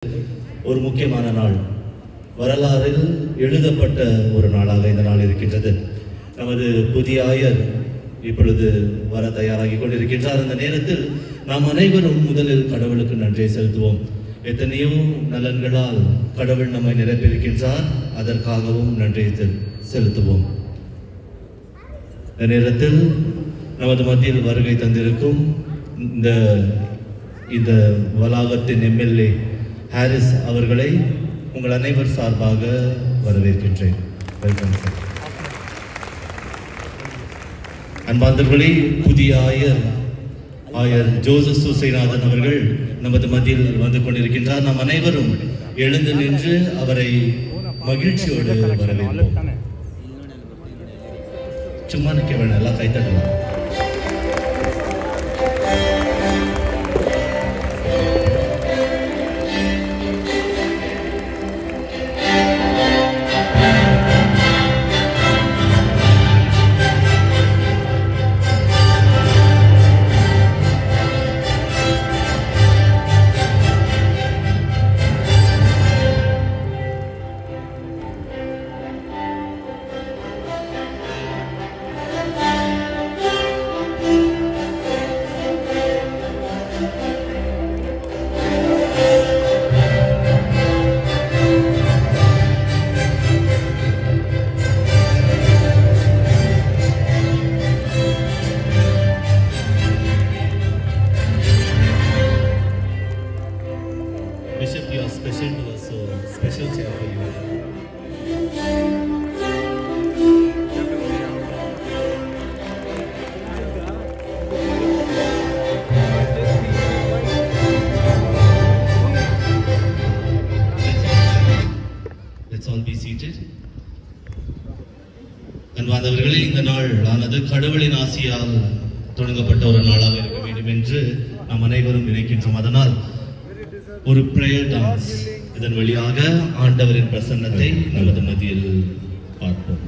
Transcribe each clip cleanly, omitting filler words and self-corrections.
ஒரு முக்கியமான நாள், வரலாறில் எழுதப்பட்ட ஒரு நாளாக இந்த நாள் இருக்கின்றது. நமது புதிய ஆயர் இப்பொழுது வர தயாராகி கொண்டிருக்கின்றார். அந்த நேரத்தில் நாம் அனைவரும் முதலில் கடவுளுக்கு நன்றி செலுத்துவோம். எத்தனையோ நலன்களால் கடவுள் நம்மை நிரப்பியிருக்கின்றார், அதற்காகவும் நன்றி செலுத்துவோம். இந்த நேரத்தில் நமது மத்தியில் வருகை தந்திருக்கும் இந்த வளாகத்தின் எம்எல்ஏ ஹாரிஸ் அவர்களை உங்கள் அனைவர் சார்பாக வரவேற்கின்றேன். Welcome sir. அன்பார்ந்தவர்களே, புதிய ஆயர் ஜோசப் சூசைநாதன் அவர்கள் நமது மத்தியில் வந்து கொண்டிருக்கின்றார். நாம் அனைவரும் எழுந்து நின்று அவரை மகிழ்ச்சியோடு வரவேற்போம். சும்மா நிற்க வேண்டாம், எல்லாம் கைத்தட்டலாம். Bishop, you are special to us, so special chair for you. Let's all be seated. அன்பார்ந்தவர்களே, இந்த நாள் ஆனது கடவுளின் ஆசியால் தொடங்கப்பட்ட ஒரு நாளாக இருக்க வேண்டும் என்று நாம் அனைவரும் நினைக்கின்றோம். அதனால் ஒரு பிரேயர் டான்ஸ், இதன் வழியாக ஆண்டவரின் பிரசன்னத்தை நமது மத்தியில் பார்ப்போம்.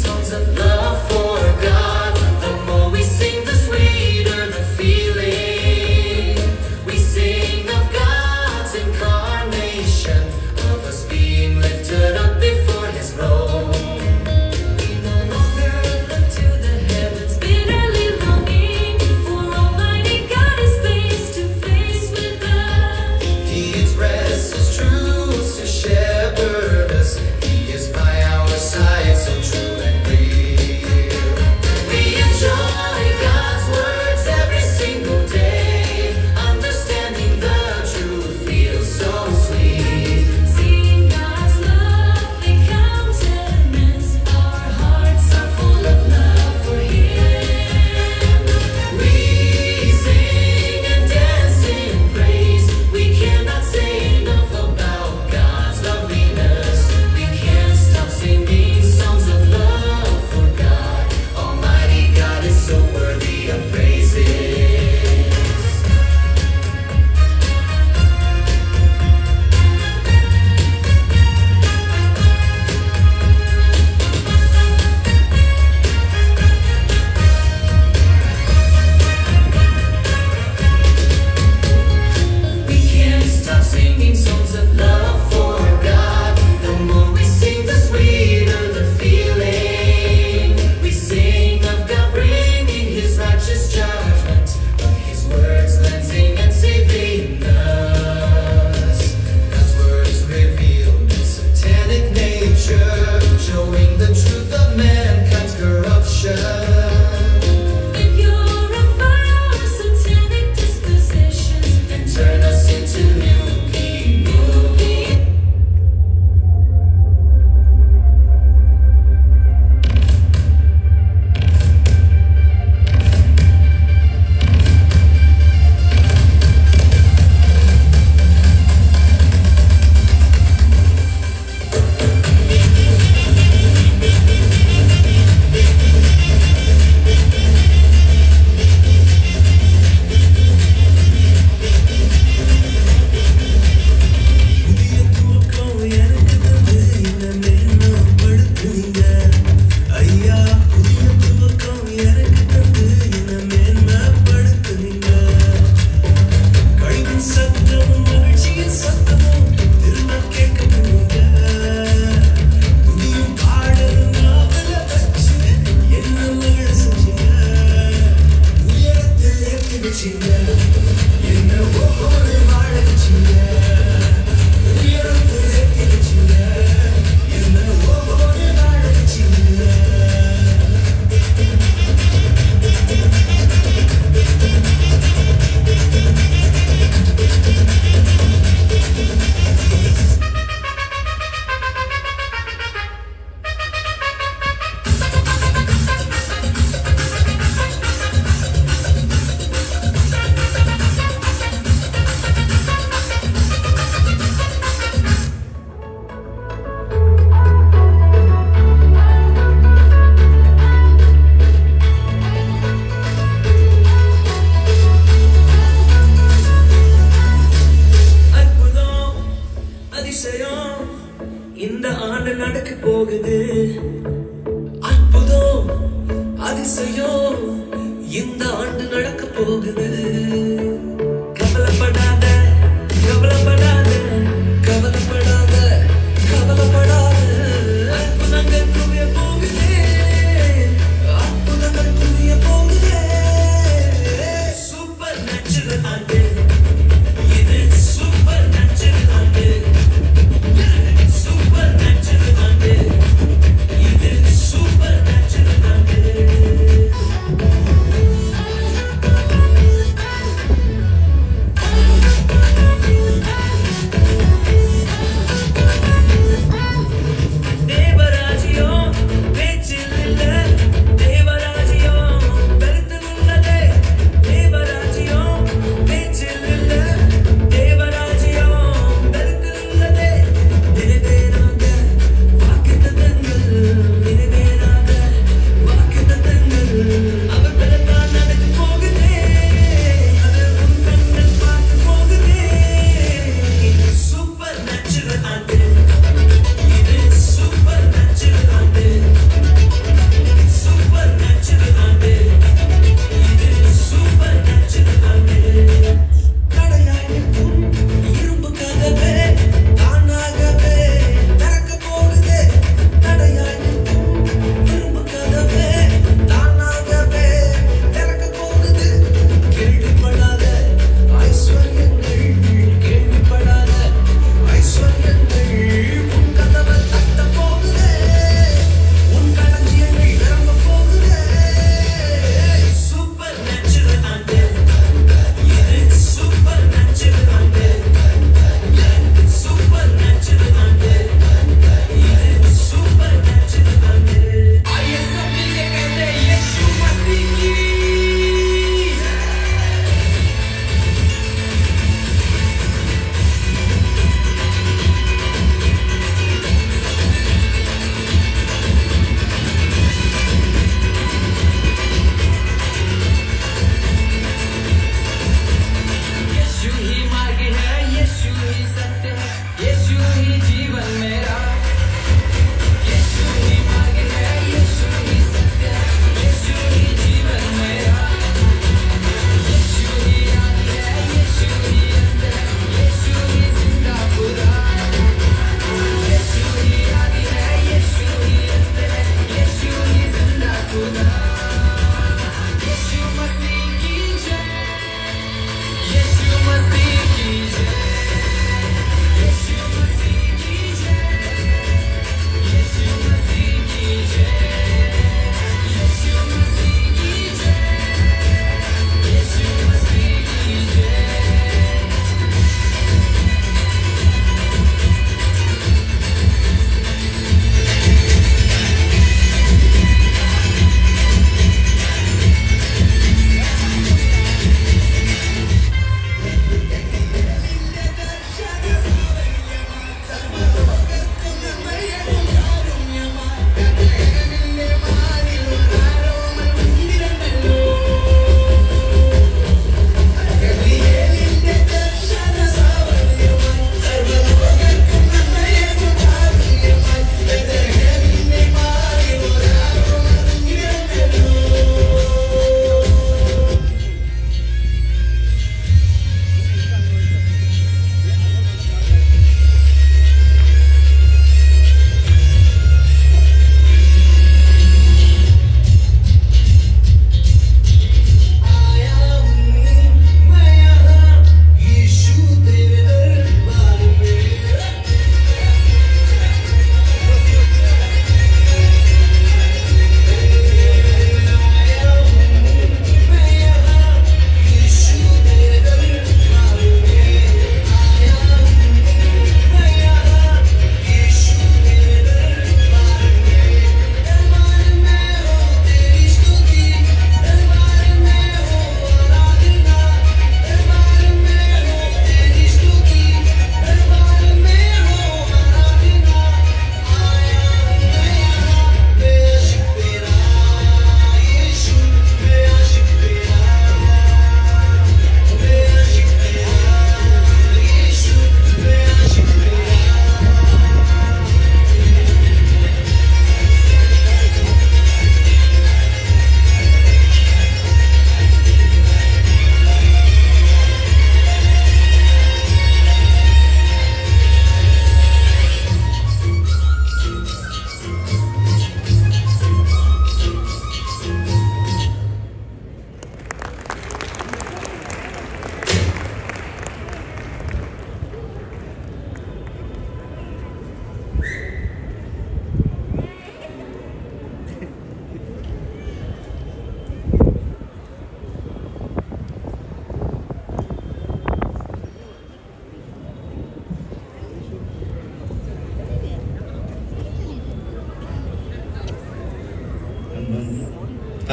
Songs of love for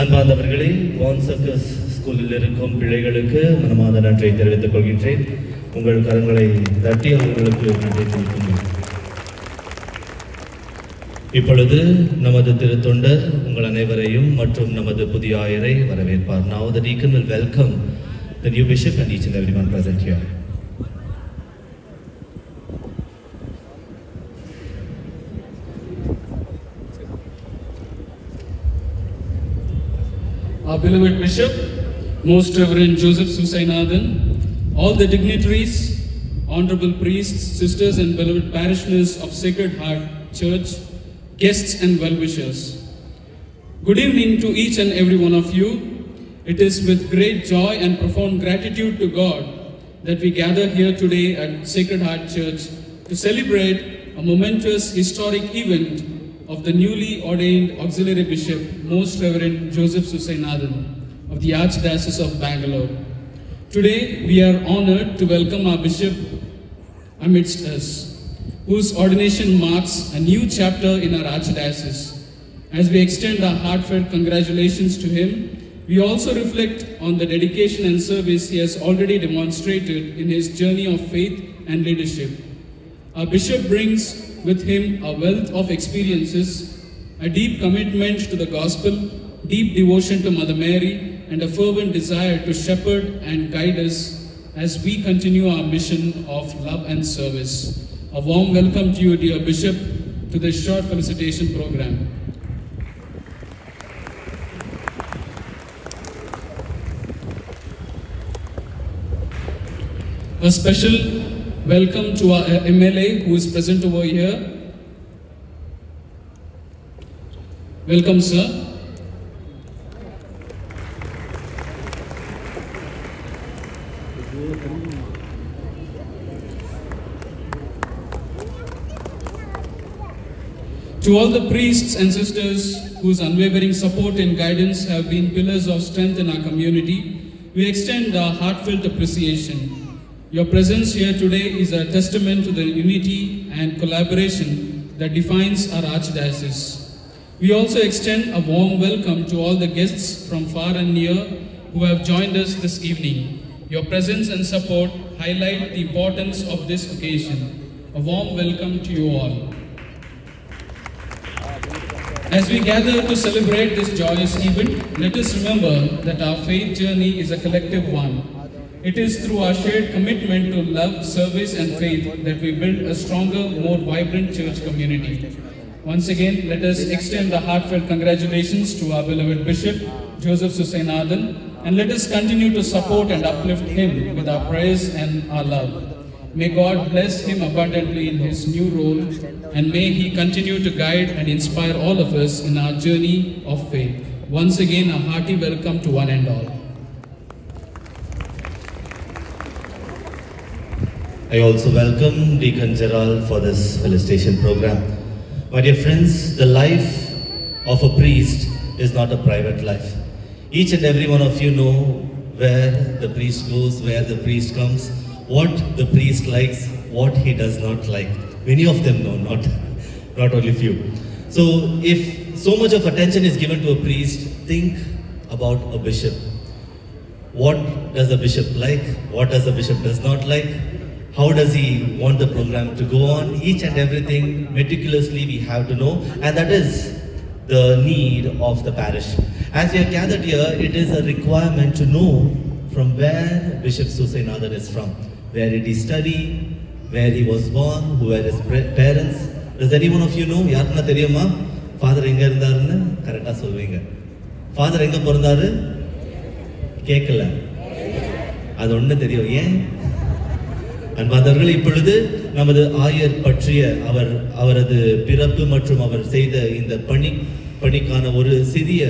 அன்பார்ந்தவர்களே, வான் சர்க்கஸ் ஸ்கூலில் இருக்கும் பிள்ளைகளுக்கு மனமார்ந்த நன்றியை தெரிவித்துக் கொள்கின்றேன். உங்கள் கரங்களை தட்டி அவர்களுக்கு நன்றி தெரிவிக்கின்றேன். இப்பொழுது நமது திருத்தொண்டர் உங்கள் அனைவரையும் மற்றும் நமது புதிய ஆயரை வரவேற்பார். Now the deacon will welcome the new bishop and each and everyone present here. Our beloved Bishop, Most Reverend Joseph Susainathan, all the dignitaries, honorable priests, sisters and beloved parishioners of Sacred Heart Church, guests and well-wishers. Good evening to each and every one of you. It is with great joy and profound gratitude to God that we gather here today at Sacred Heart Church to celebrate a momentous historic event of the newly ordained Auxiliary Bishop, Most Reverend Joseph Susainathan of the Archdiocese of Bangalore. Today, we are honored to welcome our Bishop amidst us, whose ordination marks a new chapter in our Archdiocese. As we extend our heartfelt congratulations to him, we also reflect on the dedication and service he has already demonstrated in his journey of faith and leadership. Our Bishop brings with him a wealth of experiences, a deep commitment to the gospel, deep devotion to Mother Mary, and a fervent desire to shepherd and guide us as we continue our mission of love and service. A warm welcome to you, dear Bishop, to this short felicitation program. A special welcome to our MLA who is present over here. Welcome, sir. To all the priests and sisters whose unwavering support and guidance have been pillars of strength in our community, we extend our heartfelt appreciation. Your presence here today is a testament to the unity and collaboration that defines our Archdiocese. We also extend a warm welcome to all the guests from far and near who have joined us this evening. Your presence and support highlight the importance of this occasion. A warm welcome to you all. As we gather to celebrate this joyous event, let us remember that our faith journey is a collective one. It is through our shared commitment to love, service and faith that we build a stronger, more vibrant church community. Once again, let us extend a heartfelt congratulations to our beloved Bishop, Joseph Susainathan, and let us continue to support and uplift him with our prayers and our love. May God bless him abundantly in his new role, and may he continue to guide and inspire all of us in our journey of faith. Once again, a hearty welcome to one and all. I also welcome Deacon Gerald for this felicitation program. My dear friends, the life of a priest is not a private life. Each and every one of you know where the priest goes, where the priest comes, what the priest likes, what he does not like. Many of them know, not only few. So if so much of attention is given to a priest, think about a bishop. What does a bishop like? What does a bishop does not like? How does he want the program to go on? Each and everything meticulously we have to know, and that is the need of the parish. As we are gathered here, it is a requirement to know from where Bishop Susainathan is from. Where did he study? Where he was born? Who were his parents? Does any one of you know? Yarna theriyuma? Father enga irundarnu correct ah solveenga. Father enga porandaru? Kekkala. அது ஒண்ணு தெரியும். ஏன்? அன்பார்ந்தவர்களே, இப்பொழுது நமது ஆயர் பற்றிய அவரது பிறப்பு மற்றும் அவர் செய்த இந்த பணிக்கான ஒரு சிறிய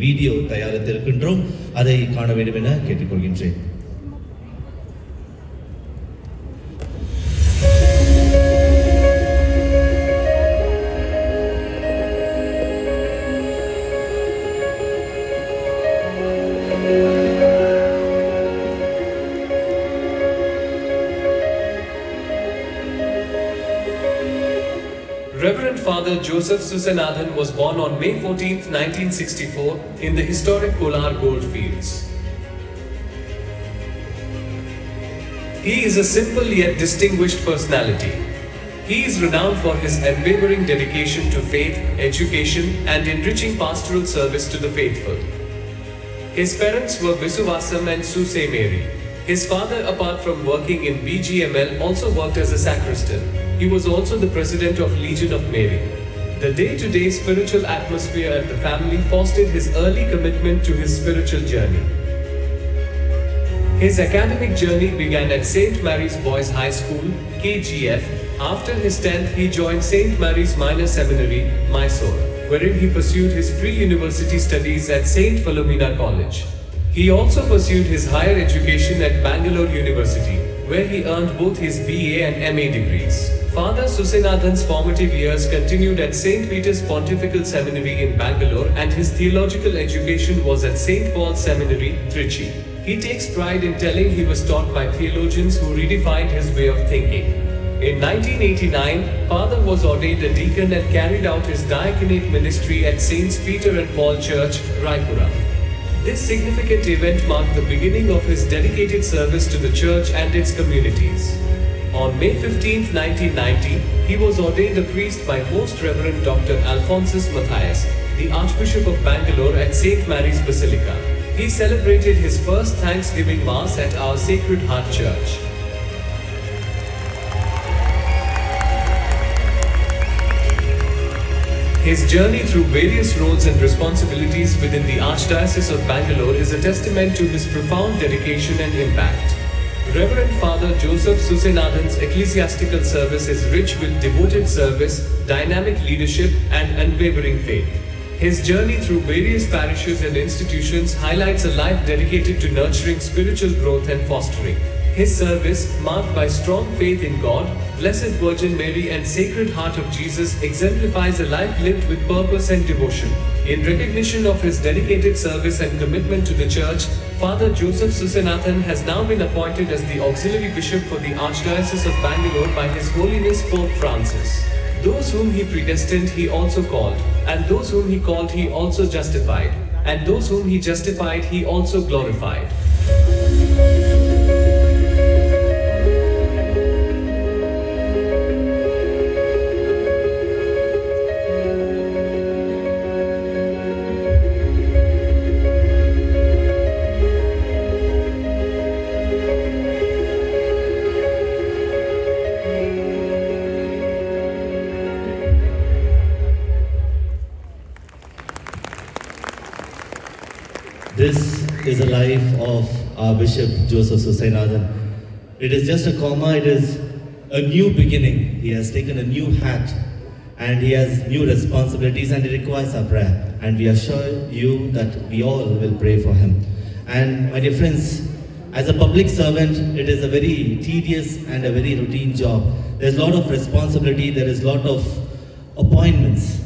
வீடியோ தயாரித்திருக்கின்றோம். அதை காண வேண்டும் என கேட்டுக்கொள்கின்றேன். Reverend Father Joseph Susanathan was born on May 14, 1964, in the historic Kolar Goldfields. He is a simple yet distinguished personality. He is renowned for his unwavering dedication to faith, education, and enriching pastoral service to the faithful. His parents were Visuvasam and Suse Mary. His father, apart from working in BGML, also worked as a sacristan. He was also the president of Legion of Mary. The day-to-day spiritual atmosphere at the family fostered his early commitment to his spiritual journey. His academic journey began at St. Mary's Boys High School, KGF. After his 10th, he joined St. Mary's Minor Seminary, Mysore, wherein he pursued his pre-university studies at St. Philomena College. He also pursued his higher education at Bangalore University, where he earned both his BA and MA degrees. Father Susanathan's formative years continued at St. Peter's Pontifical Seminary in Bangalore, and his theological education was at St. Paul's Seminary, Trichy. He takes pride in telling he was taught by theologians who redefined his way of thinking. In 1989, Father was ordained a deacon and carried out his diaconate ministry at Saints Peter and Paul Church, Raipura. This significant event marked the beginning of his dedicated service to the church and its communities. On May 15, 1990, he was ordained a priest by Most Reverend Dr. Alphonsus Matthias, the Archbishop of Bangalore, at St. Mary's Basilica. He celebrated his first Thanksgiving Mass at our Sacred Heart Church. His journey through various roles and responsibilities within the Archdiocese of Bangalore is a testament to his profound dedication and impact. Reverend Father Joseph Susanathan's ecclesiastical service is rich with devoted service, dynamic leadership, and unwavering faith. His journey through various parishes and institutions highlights a life dedicated to nurturing spiritual growth and fostering. His service, marked by strong faith in God, Blessed Virgin Mary, and Sacred Heart of Jesus, exemplifies a life lived with purpose and devotion. In recognition of his dedicated service and commitment to the Church, Father Joseph Susanathan has now been appointed as the Auxiliary Bishop for the Archdiocese of Bangalore by His Holiness Pope Francis. Those whom he predestined, he also called, and those whom he called, he also justified, and those whom he justified, he also glorified. This is a life of our Bishop Joseph Susanathan. It is just a comma, it is a new beginning. He has taken a new hat and he has new responsibilities, and it requires our prayer. And we assure you that we all will pray for him. And my dear friends, as a public servant, it is a very tedious and a very routine job. There's a lot of responsibility, there is a lot of appointments.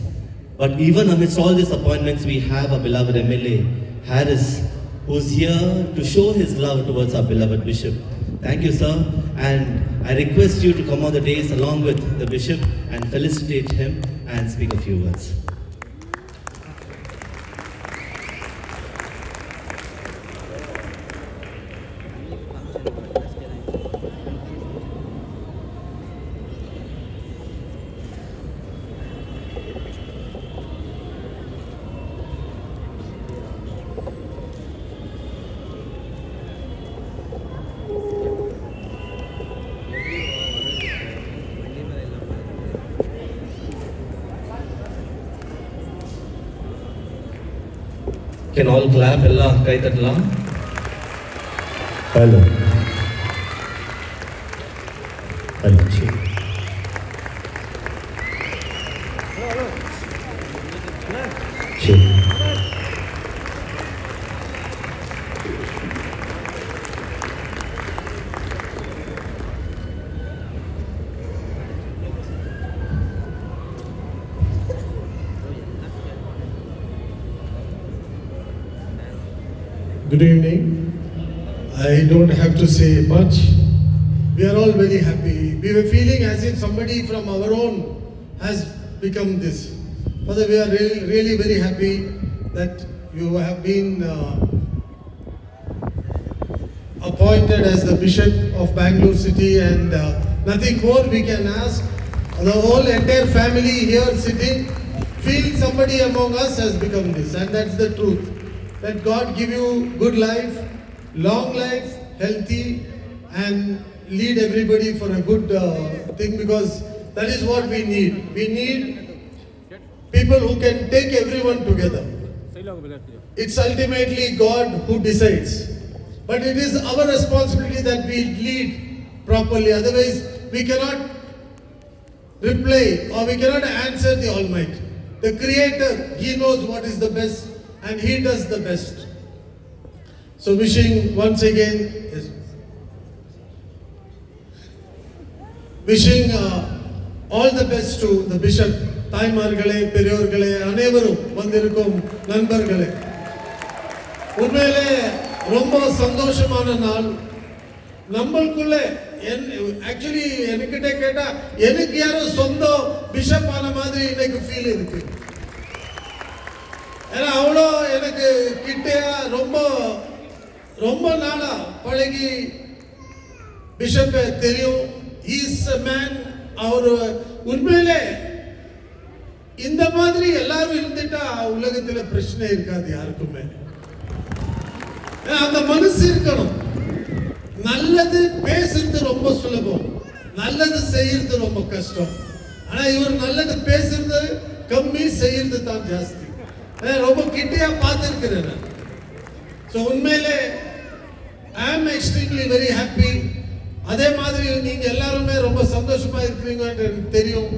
But even amidst all these appointments, we have a beloved MLA, Harris, who's here to show his love towards our beloved Bishop. Thank you, sir, and I request you to come on the days along with the Bishop and felicitate him and speak a few words. Can all clap? Ella kai tattala. Hello. Hello. Good evening. I don't have to say much. We are all very happy. We were feeling as if somebody from our own has become this. Father, we are really very happy that you have been appointed as the Bishop of Bangalore City, and nothing more we can ask. The whole entire family here sitting feel somebody among us has become this, and that's the truth. That God give you good life, long life, healthy, and lead everybody for a good thing, because that is what we need. We need people who can take everyone together. It's ultimately God who decides. But it is our responsibility that we lead properly. Otherwise, we cannot reply or we cannot answer the Almighty. The Creator, He knows what is the best and He does the best. So wishing once again, wishing all the best to the Bishop, தாய்மார்களே, பெரியோர்களே, அனைவரும் வந்திருக்கும் நண்பர்களே. உண்மையிலே ரொம்ப சந்தோஷமான நாள். நம்மளுக்குள்ள ஆக்சுவலி என்கிட்ட கேட்டா எனக்கு யாரோ சொந்த பிஷப் ஆன மாதிரி எனக்கு ஃபீல் இருக்கு. ஏன்னா அவ்வளோ எனக்கு கிட்டையா ரொம்ப நாளா பழகி பிஷப்பை தெரியும். Is a man. அவர் உண்மையிலே இந்த மாதிரி எல்லாரும் இருந்துட்டா உலகத்துல பிரச்சனை இருக்காது யாருக்குமே. அந்த மனசு இருக்கணும். நல்லது பேசுறது ரொம்ப சுலபம், நல்லது செய்யறது ரொம்ப கஷ்டம். ஆனா இவர் நல்லது பேசுறது கம்மி, செய்யறது தான் ஜாஸ்தி. ரொம்ப கிட்டையா பார்த்திருக்கிறேன். ஸோ உண்மையிலே ஐ ஆம் எக்ஸ்ட்ரீம்லி வெரி ஹாப்பி. அதே மாதிரி நீங்க எல்லாருமே ரொம்ப சந்தோஷமா இருக்கிறீங்கன்னு எனக்கு தெரியும்.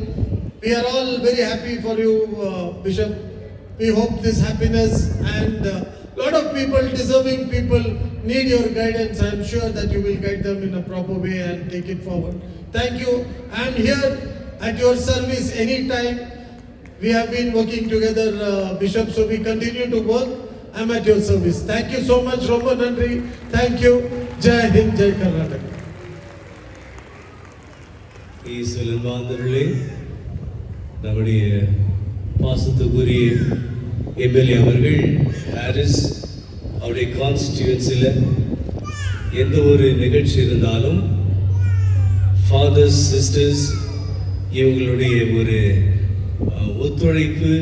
We are all very happy for you, Bishop. We hope this happiness, and lot of people, deserving people, need your guidance. I am sure that you will guide them in a proper way and take it forward. Thank you. I am here at your service anytime. We have been working together, Bishop, so we continue to work. I am at your service. Thank you so much, Romba Nandri. Thank you. Jai Hind, Jai Karnataka. நம்முடைய பாசத்துக்குரிய MLA அவர்கள் Harris அவருடைய கான்ஸ்டிடியூன்சியில் எந்த ஒரு நிகழ்ச்சி இருந்தாலும் fathers sisters இவங்களுடைய ஒரு ஒத்துழைப்பு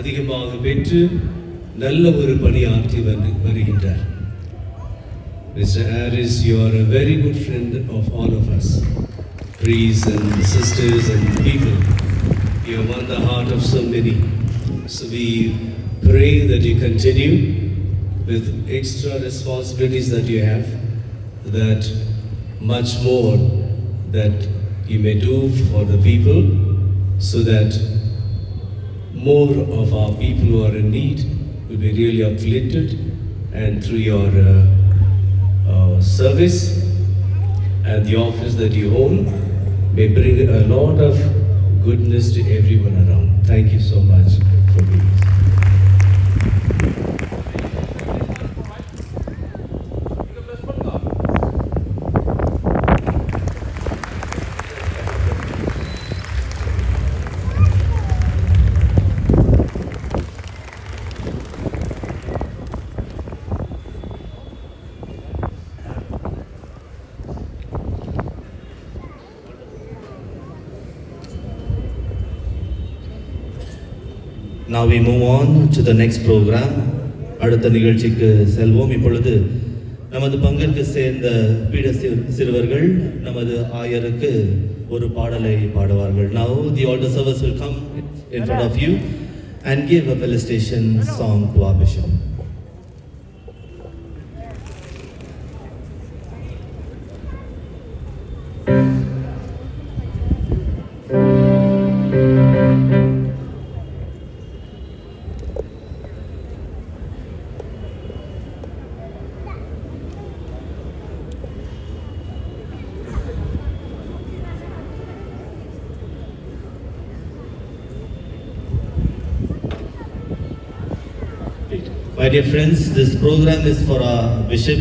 அதிகமாக பெற்று நல்ல ஒரு பணியாற்றி வருகின்றார். Mister Harris, you are a very good friend of all of us, priests and sisters and people. You have won the heart of so many. So we pray that you continue with extra responsibilities that you have, that much more that you may do for the people, so that more of our people who are in need will be really uplifted, and through your service and the office that you hold may bring a lot of goodness to everyone around. Thank you so much for being here. Now we move on to the next program. அடுத்த நிகழ்ச்சிக்கு செல்வோம். இப்பொழுது நமது பங்கிற்கு சேர்ந்த பீட சிறுவர்கள் நமது ஆயருக்கு ஒரு பாடலை பாடுவார்கள். Now the altar servers will come in front of you and give a felicitation song to our bishop. My dear friends, this program is for our bishop,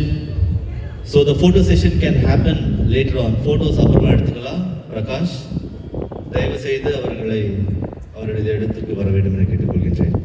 so the photo session can happen later on. Photos அப்புறமா எடுத்துக்கலாம். பிரகாஷ், தயவு செய்து அவருடைய இடத்துக்கு வர வேண்டும் என கேட்டுக்கொள்கின்றேன்.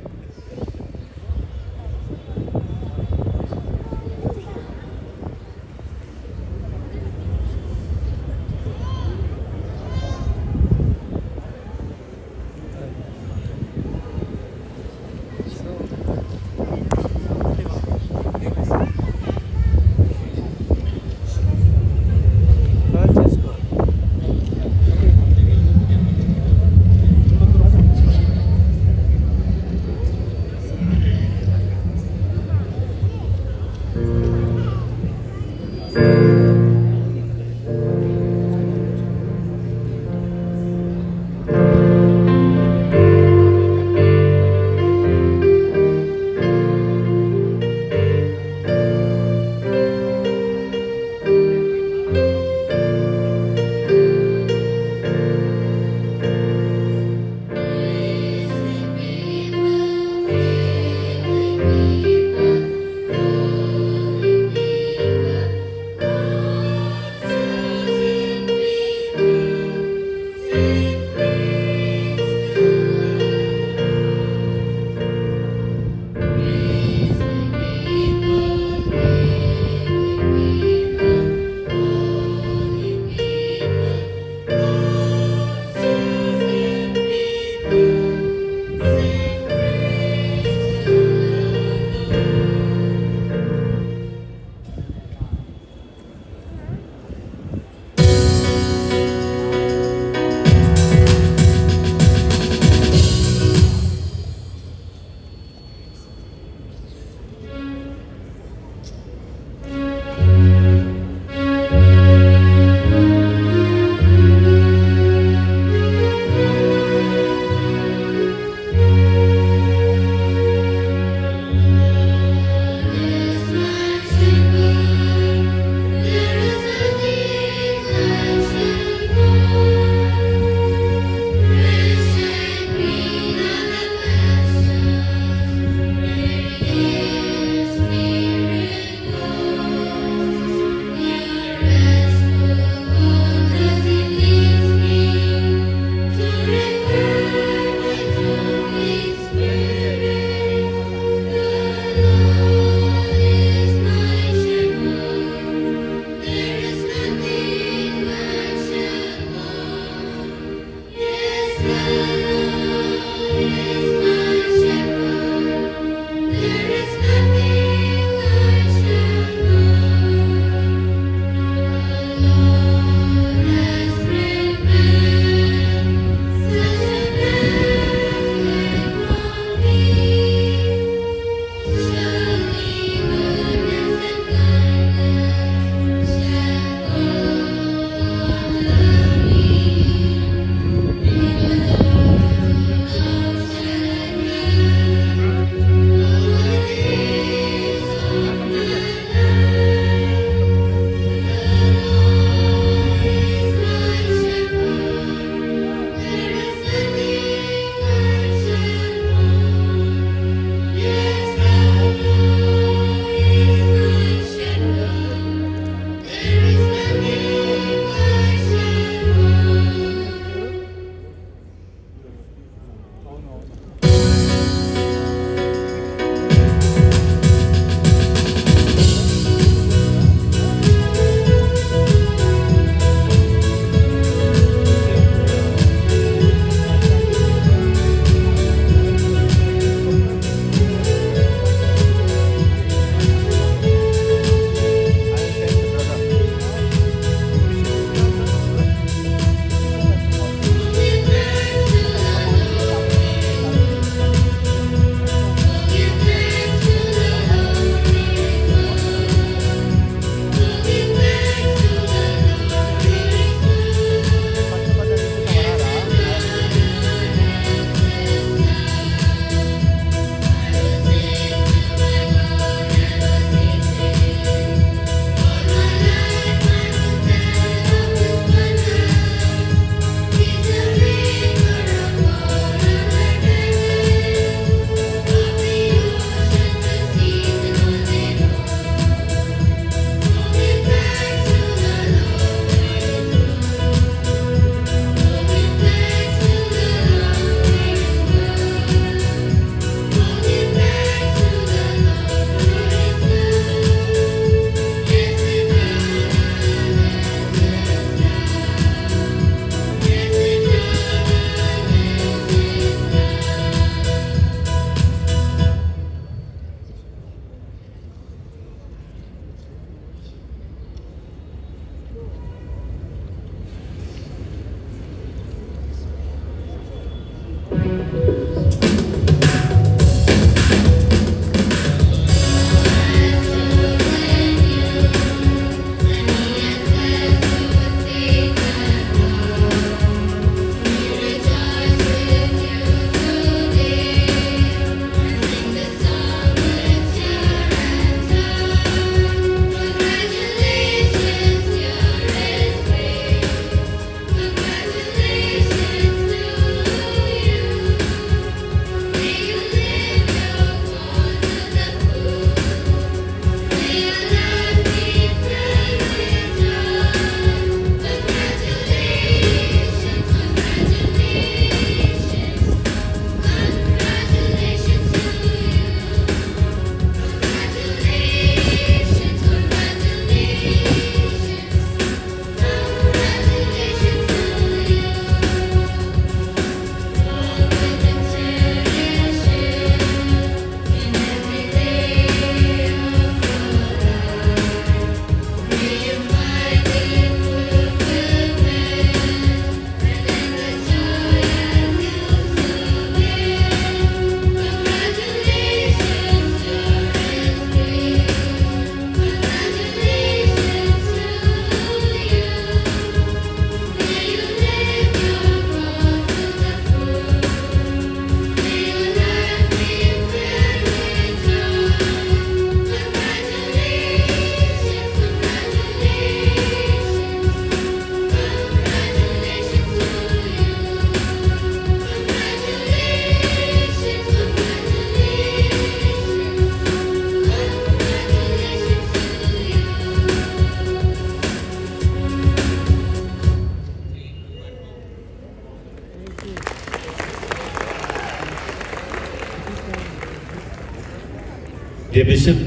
Dear Bishop,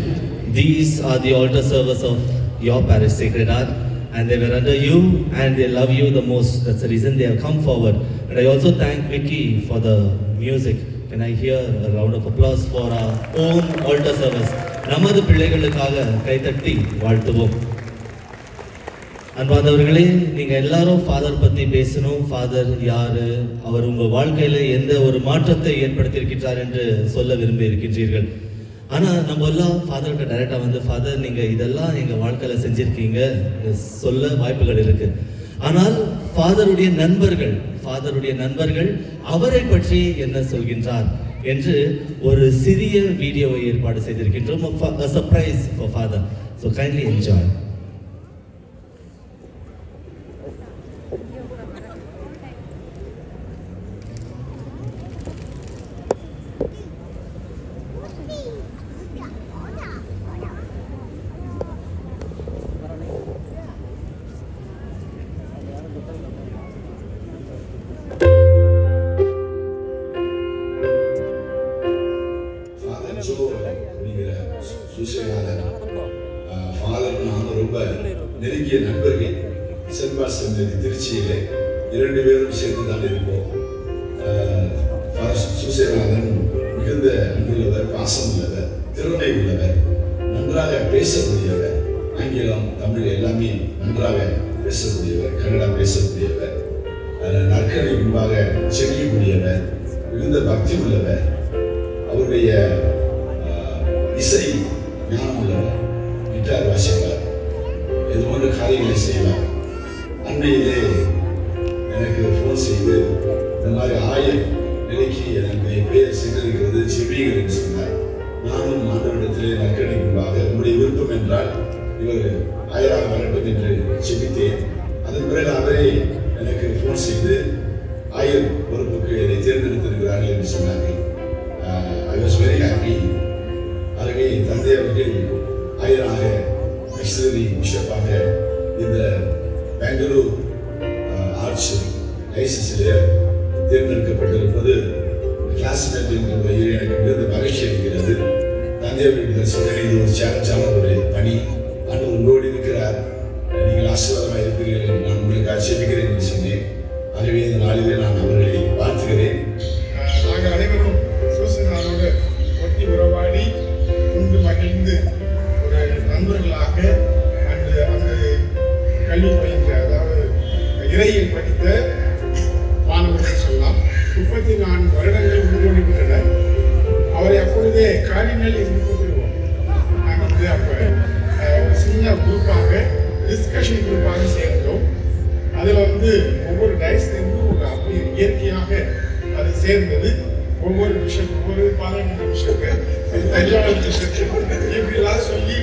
these are the altar servers of your parish, Sacred Heart, and they were under you and they love you the most. That's the reason they have come forward. And I also thank Vicky for the music. Can I hear a round of applause for our own altar servers? நமது பிள்ளைகளுக்காக கைத்தட்டி வாழ்த்துவோம். அன்பானவர்களே, நீங்க எல்லாரும் father பத்தி பேசணும். Father யாரு, அவர் உங்க வாழ்க்கையில எந்த ஒரு மாற்றத்தை ஏற்படுத்தியிருக்கிறார் என்று சொல்ல விரும்பி இருக்கின்றீர்கள். ஆனா நம்ம எல்லாம் ஃபாதர்கிட்ட டைரக்டா வந்து, ஃபாதர் நீங்க இதெல்லாம் எங்க வாழ்க்கையில செஞ்சிருக்கீங்க சொல்ல வாய்ப்புகள் இருக்கு. ஆனால் ஃபாதருடைய நண்பர்கள் அவரை பற்றி என்ன சொல்கின்றார் என்று ஒரு சிறிய வீடியோவை ஏற்பாடு செய்திருக்கின்றோம். A surprise for father. So kindly enjoy. நெருங்கிய நண்பர்கள் சென்ட் செமினரி திருச்சியிலே 2 பேரும் சேர்ந்து தான் இருப்போம். சூசேநாதன் மிகுந்த அன்புள்ளவர், பாசம் உள்ளவர், திறமை உள்ளவர், நன்றாக பேசக்கூடியவர், ஆங்கிலம் தமிழ் எல்லாமே நன்றாக பேசக்கூடியவர், கன்னடா பேசக்கூடியவர், நற்கரை முன்பாக செவியக்கூடியவர், மிகுந்த பக்தி உள்ளவர், அவருடைய இசை ஞானம் உள்ளவர், கிட்டார் வாசிப்பார், இது போன்ற காரியங்களை செய்வார். அன்னையிலே எனக்கு ஃபோன் செய்து இந்த மாதிரி ஆயர் நிலைக்கு எனக்கு பேர் சென்றிருக்கிறது, செவியுங்கள் என்று சொன்னார். நானும் ஆண்டவரிடத்திலே நற்கரை முன்பாக உங்களுடைய விருப்பம் என்றால் இவர் ஆயராக வரட்டும் என்று செபித்தேன். அதன் பிறகு அவரே எனக்கு ஃபோன் செய்து ஆயர் பொறுப்புக்கு என்னை தேர்ந்தெடுத்திருக்கிறார்கள் என்று சொன்னார்கள். I was very happy. ஆகவே தந்தை அவர்கள் ஆயராக மிஷனரி பிஷப்பாக இந்த பெங்களூர் ஆர்ச் டைசஸிலே தேர்ந்தெடுக்கப்பட்டிருப்பது கிளாஸ்மேட் என்ற முறையில் எனக்கு மிகுந்த மகிழ்ச்சி அளிக்கிறது. தந்தை அவர்கள் சொன்ன இது ஒரு சேலஞ்சான ஒரு பணி. ஆண்டவர் உங்களோடு இருக்கிறார், நீங்கள் ஆசீர்வாதமாக இருக்கிறீர்கள், நான் உங்களுக்கு ஆட்சேபிக்கிறேன் என்று சொன்னேன். ஆகவே இந்த நாளிலே நான் அவர்களை வாழ்த்துகிறேன். நாங்கள் அனைவரும் சூசனாரோடு ஒட்டி உறவாடி கொண்டு மகிழ்ந்து ஒரு நண்பர்களாக அங்கு கல்வி பயின்ற, அதாவது இறையில் படித்த மாணவர்கள் சொல்லலாம். 34 வருடங்கள் முன்னோடிவிட்டன. அவரை அப்பொழுதே காரினல் என்று கூப்பிடுவோம். நாங்கள் வந்து அப்போ ஒரு சின்ன குரூப்பாக டிஸ்கஷன் குரூப்பாக சேர்ந்தோம். அதில் வந்து ஒவ்வொரு டைஸ்லேருந்தும் அப்படி இயற்கையாக அது சேர்ந்தது. ஒவ்வொரு விஷயம், ஒவ்வொரு 15 நிமிஷத்துக்கு எப்படிலாம் சொல்லி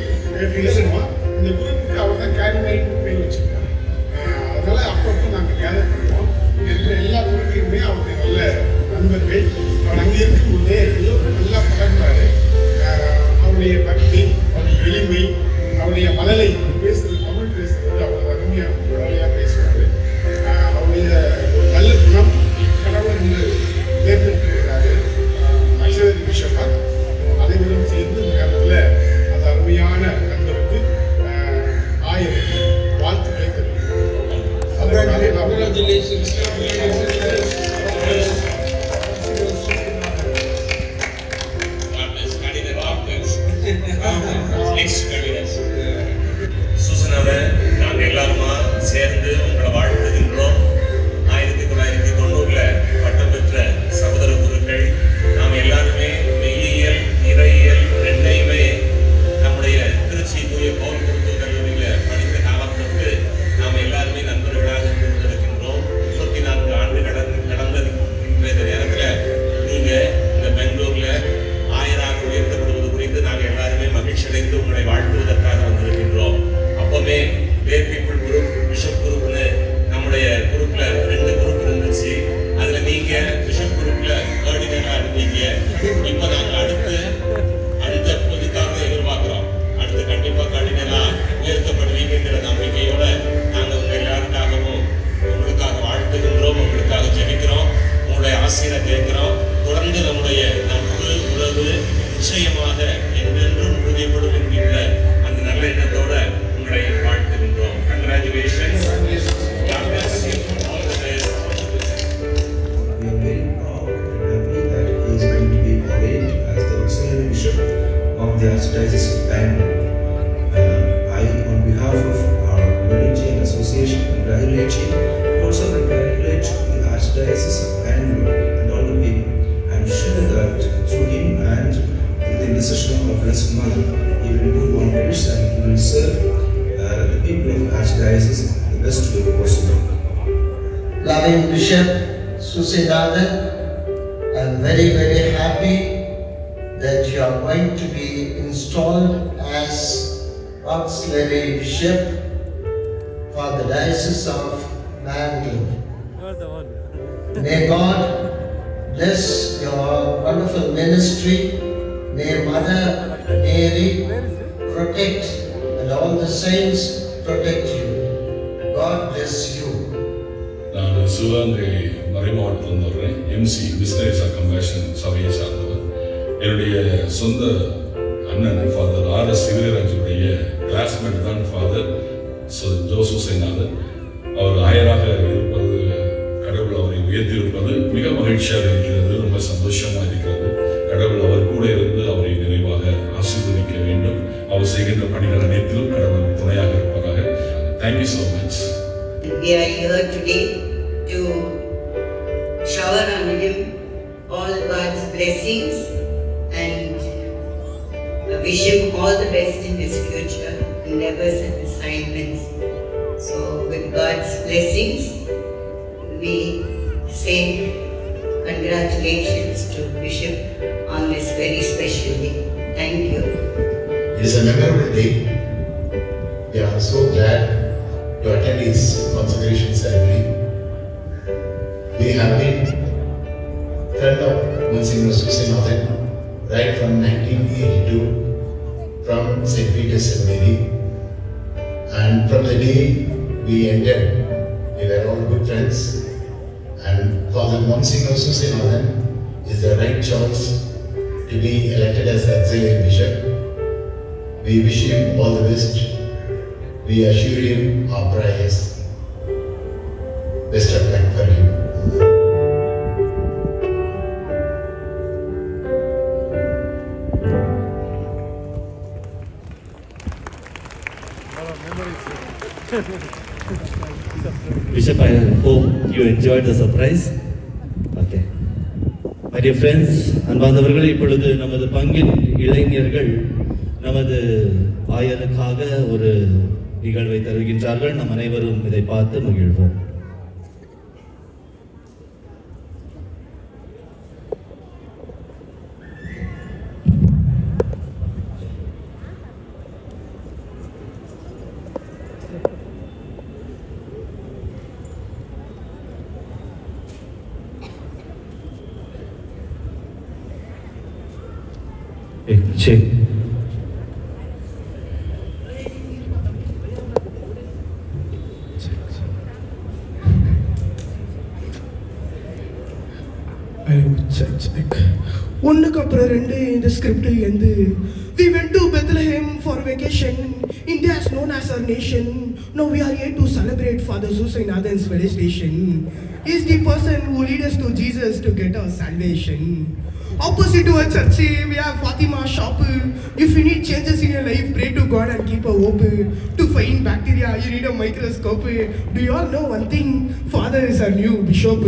பேசணுமா, இந்த குரூப்புக்கு அவர் தான் காரினல் பேர் வச்சுருக்கோம். அதனால அப்பப்போ நாங்கள் கேதர் பண்ணுவோம். இருக்கிற எல்லா குரூப்லையுமே அவருடைய நல்ல நண்பர்கள். அவர் அங்கே இருக்கும்போதே எல்லோரும் நல்லா பழகுவார். அவருடைய பக்தி, அவருடைய எளிமை, அவருடைய மழலை பேசுறது, தமிழ் பேசுறது அவர் அருமையாக மழலையாக பேசுவார். அவருடைய நல்ல குணம் கடவுள் என்று தேர்ந்தெடுக்கிறாரு மிஷனரி பிஷப்பா. அனைவரும் சேர்ந்து இந்த நேரத்தில் அந்த அருமையான நண்பருக்கு ஆயிரம் வாழ்த்துக்களை தெரிவிக்கிறோம். சூசனாவை நாங்கள் எல்லாருமா சேர்ந்து உங்களை வாழ்த்துகின்றோம். 1990 பட்டம் பெற்ற சகோதர குருக்கள் நாம் எல்லாருமே மெய்யியல், இறையியல் ரெண்டையுமே நம்முடைய திருச்சி தூய பவுல் குருத்துவ கல்லூரியில் படித்த காலத்திற்கு நாம் எல்லாருமே நண்பர்களாக இருந்திருக்கின்றோம். 34 ஆண்டு கடந்த also congratulate the Archdiocese of Bangalore and all the people. I am sure that through him and through the intercession of Blessed Mother, he will do wonders and he will serve the people of Archdiocese the best way possible. Loving Bishop Susainathan, I am very, very happy that you are going to be installed as auxiliary bishop for the Diocese of Bangalore. May God bless your wonderful ministry. May Mother Mary protect and all the saints protect you. God bless you. நான் சிவகங்கை மறைமாவட்டத்தில் வர்றேன். MC மிஸ்னரிஸ் of compassion சபையை சார்ந்தவர். என்னுடைய சொந்த அண்ணன் father RS. சிவராஜுடைய classmate தான் father Joe சுசைநாதன். அவர் ஆயராக இருப்பது, கடவுள் அவரை உயர்த்தியிருப்பது மிக மகிழ்ச்சியாக இருக்கிறது, ரொம்ப சந்தோஷமாக இருக்கிறது. கடவுள் அவர் கூட இருந்து அவரை நிறைவாக ஆசீர்வதிக்க வேண்டும். அவர் செய்கின்ற பணிகள் அனைத்திலும் கடவுள் துணையாக இருப்பதாக. Thank you so much. We are here today to shower on him all God's blessings and wish him all the best in his future endeavors and assignments. So with God's blessings, we say congratulations to Bishop on this very special day. Thank you. It is a memorable day. We are so glad to attend his consecration ceremony. We have been friend of Monsignor Susainathan right from 1982 from St. Peter's Seminary, and from the day we entered, we were all good friends, and Father Monsignor Susainathan is the right choice to be elected as the auxiliary bishop. We wish him all the best. We assure him our prayers. Best of luck for him. Bishop, I hope you enjoyed the surprise. Okay. My dear friends, அன்பார்ந்தவர்களே, இப்பொழுது நமது பங்கின் இளைஞர்கள் நமது ஆயருக்காக ஒரு நிகழ்வை தருகின்றார்கள். நம் அனைவரும் இதை பார்த்து மகிழ்வோம். Check. ஒன்றுக்கு அப்புறம் ரெண்டு இந்த ஸ்கிரிப்ட் எந்து we went to Bethlehem for vacation. India is known as our nation. Now we are here to celebrate Father Susainathan's felicitation. He is the person who leads us to Jesus to get our salvation. Opposite to a church, we have Fatima shop. If you need changes in your life, pray to God and keep a hope. To find bacteria, you need a microscope. Do you all know one thing? Father is our new bishop.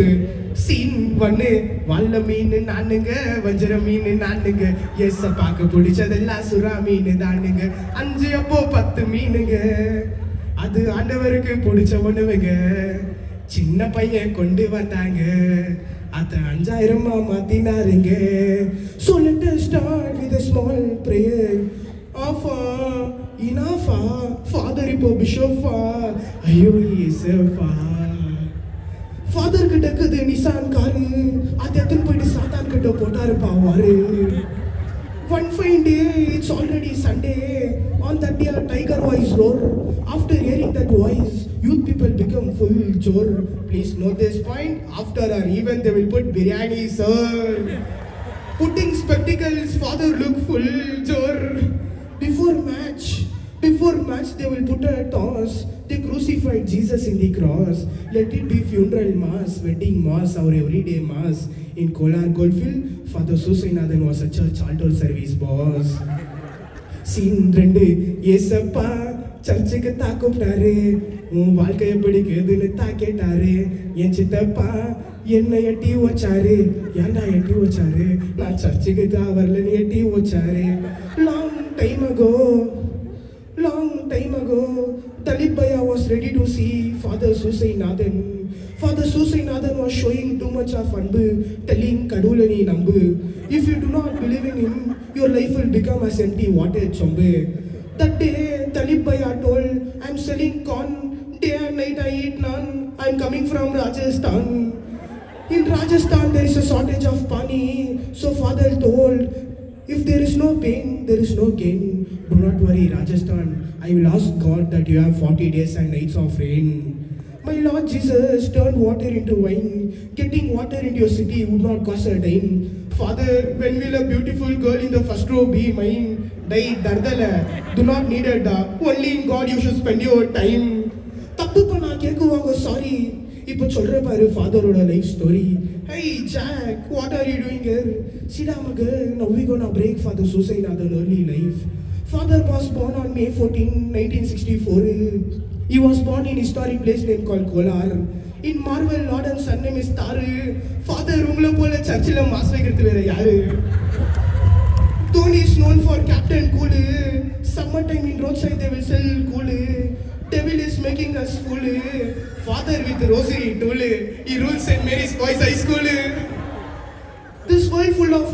Scene 1, வல்ல மீன் நானுங்க, வஞ்சர மீன் நானுங்க, S பாக்க பிடிச்சதெல்லாம் சுறா மீன் தானுங்க, 5 அப்போ 10 மீனுங்க, அது ஆண்டவருக்கு பிடிச்ச ஒண்ணுங்க, சின்ன பையன் கொண்டு வந்தாங்க, அத 5000 மாத்தினாருங்க. So let us start with a small prayer. Afa, inafa, Father இப்போ பிஷோஃபா, ஐயோ இயேசுவா. ஃபாதர் கிட்ட இருக்குது நிசான் காரு, அது எத்தனை போயிட்டு சாத்தான் கிட்ட போட்டாருப்பா வாரு. One fine day, it's already Sunday. On that day, a tiger voice roar. After hearing that voice, youth people become full chore. Please note this point. After our event, they will put biryani, sir. Putting spectacles, father look full chore. Before match, they will put a toss. They crucified Jesus in the cross. Let it be funeral mass, wedding mass, or everyday mass. In Kolar Goldfield, Father Susainathan was a church altar service boss. Scene 2, Yesappa, church ku thaakuptaru, உன் வாழ்க்கை எப்படி கேதுன்னு தான் கேட்டாரு. என் சித்தப்பா என்னை எட்டி வச்சாரு. ஏன்டா எட்டி வச்சாரு? நான் சர்ச்சுக்கு தான் வரலன்னு எட்டி வச்சாரு. Long time ago Dalip Bhaiya was ready to see Father Susainathan. Father Susainathan was showing too much of anbu, telling kadulani nambu. If you do not believe in him, your life will become as empty water chombe. That day, Dalip Bhaiya told, I'm selling corn, day and night I eat naan. I'm coming from Rajasthan. In Rajasthan, there is a shortage of pani. So Father told, if there is no pain, there is no gain. Do not worry, Rajasthan. I will ask God that you have 40 days and nights of rain. My Lord Jesus turned water into wine. Getting water into your city would not cost a dime. Father, when will a beautiful girl in the first row be mine? Dai dardala, do not need a da. Only in God you should spend your time. Tappu panna kekuvanga sorry. Ipo solra paru father oda life story. Hey Jack, what are you doing here? Sit down girl, now we gonna break Father Susainathan early life. Father was born on May 14, 1964. He was born in historic place named called Kolar. In Marvel, Lord and Son name is Taru. Father roomla pola churchila mass vekirathu vera yaru. Dhoni is known for Captain Cool. Summertime in roadside they will sell cool. Devil is making us fool. Father with rosary tool. He rules St. Mary's Boys High School. This world full of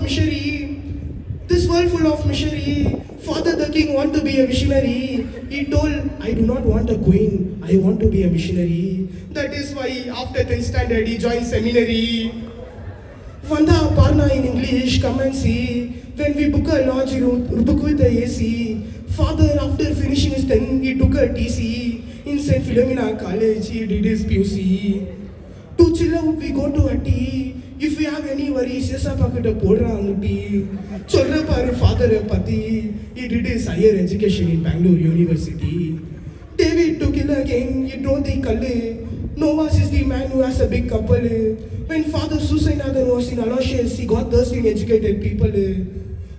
misery. Father the king want to be a visionary. He told, I do not want a queen, I want to be a missionary. That is why after 10th standard he joined seminary. Vanda Parna in English, come and see. When we book a lodge, book with the AC. Father after finishing his 10, he took a TC. In St. Philomena College, he did his PUC. To chill out, we go to a tea. If we have any worries, Yesa Pakata Podra Amuti. Cholra Paru Father Pati. He did his higher education in Bangalore University. David took it again, he drove the Kalle. Novas is the man who has a big couple. When Father Susainathan was in Aloysius, he got thirst in educated people.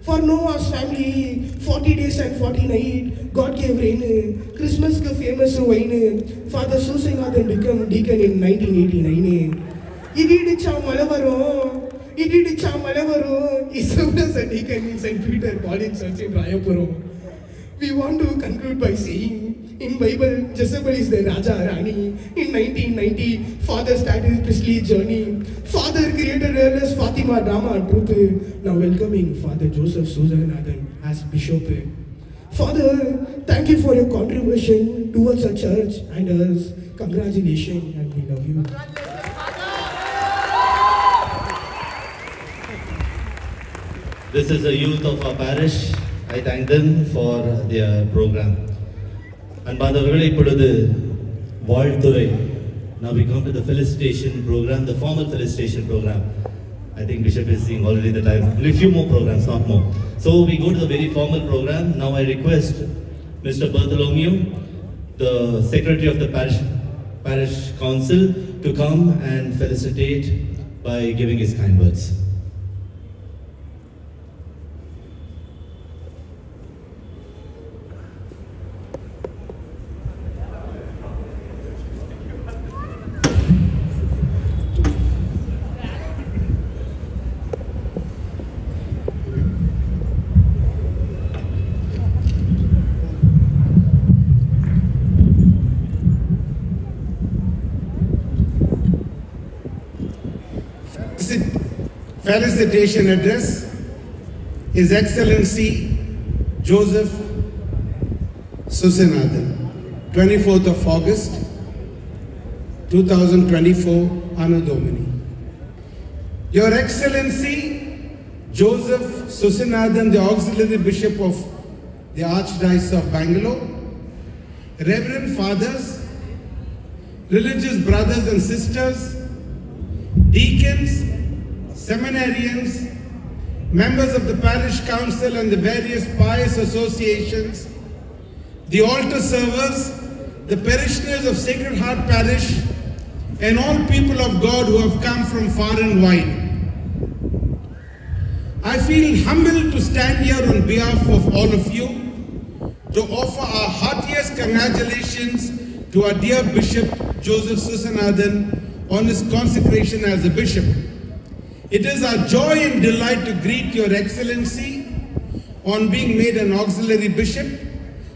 For Noah's family, 40 days and 40 nights, God gave rain. Christmas ka famous wine. Father Susainathan became deacon in 1989. Ididicha Malavaro. He served as a deacon in St. Peter Pauline Church in Rayapuram. We want to conclude by saying, in Bible, Jezebel is the Raja Rani. In 1990, Father started his priestly journey. Father created as Fatima drama truth. Now welcoming Father Joseph Susainathan as Bishop. Father, thank you for your contribution towards our church and us. Congratulations and we love you. This is the youth of our parish. I thank them for their program. And Bandhavagale Ipoludhu Valthurai. Now we come to the felicitation program, the formal felicitation program. I think Bishop is seeing already the time. A few more programs, not more. So we go to the very formal program. Now I request Mr. Bartholomew, the Secretary of the Parish Council, to come and felicitate by giving his kind words. Felicitation address, His Excellency Joseph Susainathan, 24th of August, 2024, Anno Domini. Your Excellency Joseph Susainathan, the Auxiliary Bishop of the Archdiocese of Bangalore, Reverend Fathers, religious brothers and sisters, deacons, seminarians, members of the parish council and the various pious associations, the altar servers, the parishioners of Sacred Heart Parish, and all people of God who have come from far and wide. I feel humbled to stand here on behalf of all of you to offer our heartiest congratulations to our dear Bishop Joseph Susanathan on his consecration as a bishop. It is our joy and delight to greet Your Excellency on being made an auxiliary bishop,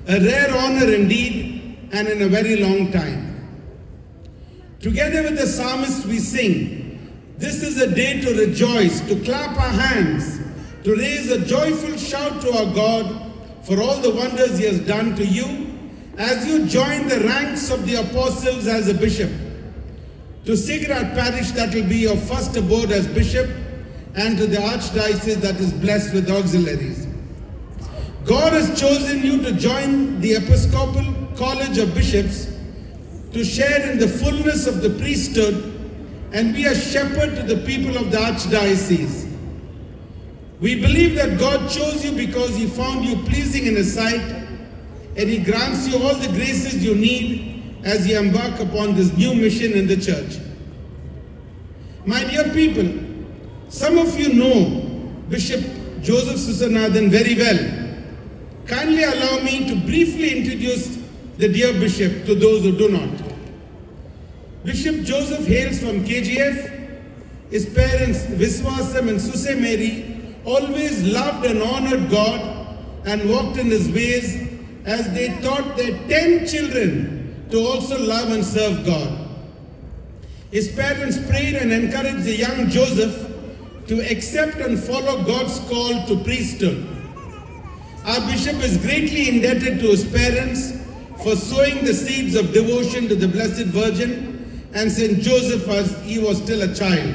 a rare honor indeed, and in a very long time. Together with the psalmist we sing, this is a day to rejoice, to clap our hands, to raise a joyful shout to our God for all the wonders He has done to you as you join the ranks of the apostles as a bishop. To Sacred Heart Parish, that will be your first abode as bishop, and to the Archdiocese that is blessed with auxiliaries. God has chosen you to join the Episcopal College of Bishops to share in the fullness of the priesthood and be a shepherd to the people of the Archdiocese. We believe that God chose you because He found you pleasing in His sight, and He grants you all the graces you need as you embark upon this new mission in the church. My dear people, some of you know Bishop Joseph Susanathan very well. Kindly allow me to briefly introduce the dear bishop to those who do not. Bishop Joseph hails from KGF. His parents, Viswasam and Suse Mary, always loved and honored God and walked in His ways as they taught their 10 children to also love and serve God. His parents prayed and encouraged the young Joseph to accept and follow God's call to priesthood. Our bishop is greatly indebted to his parents for sowing the seeds of devotion to the Blessed Virgin and St. Joseph as he was still a child.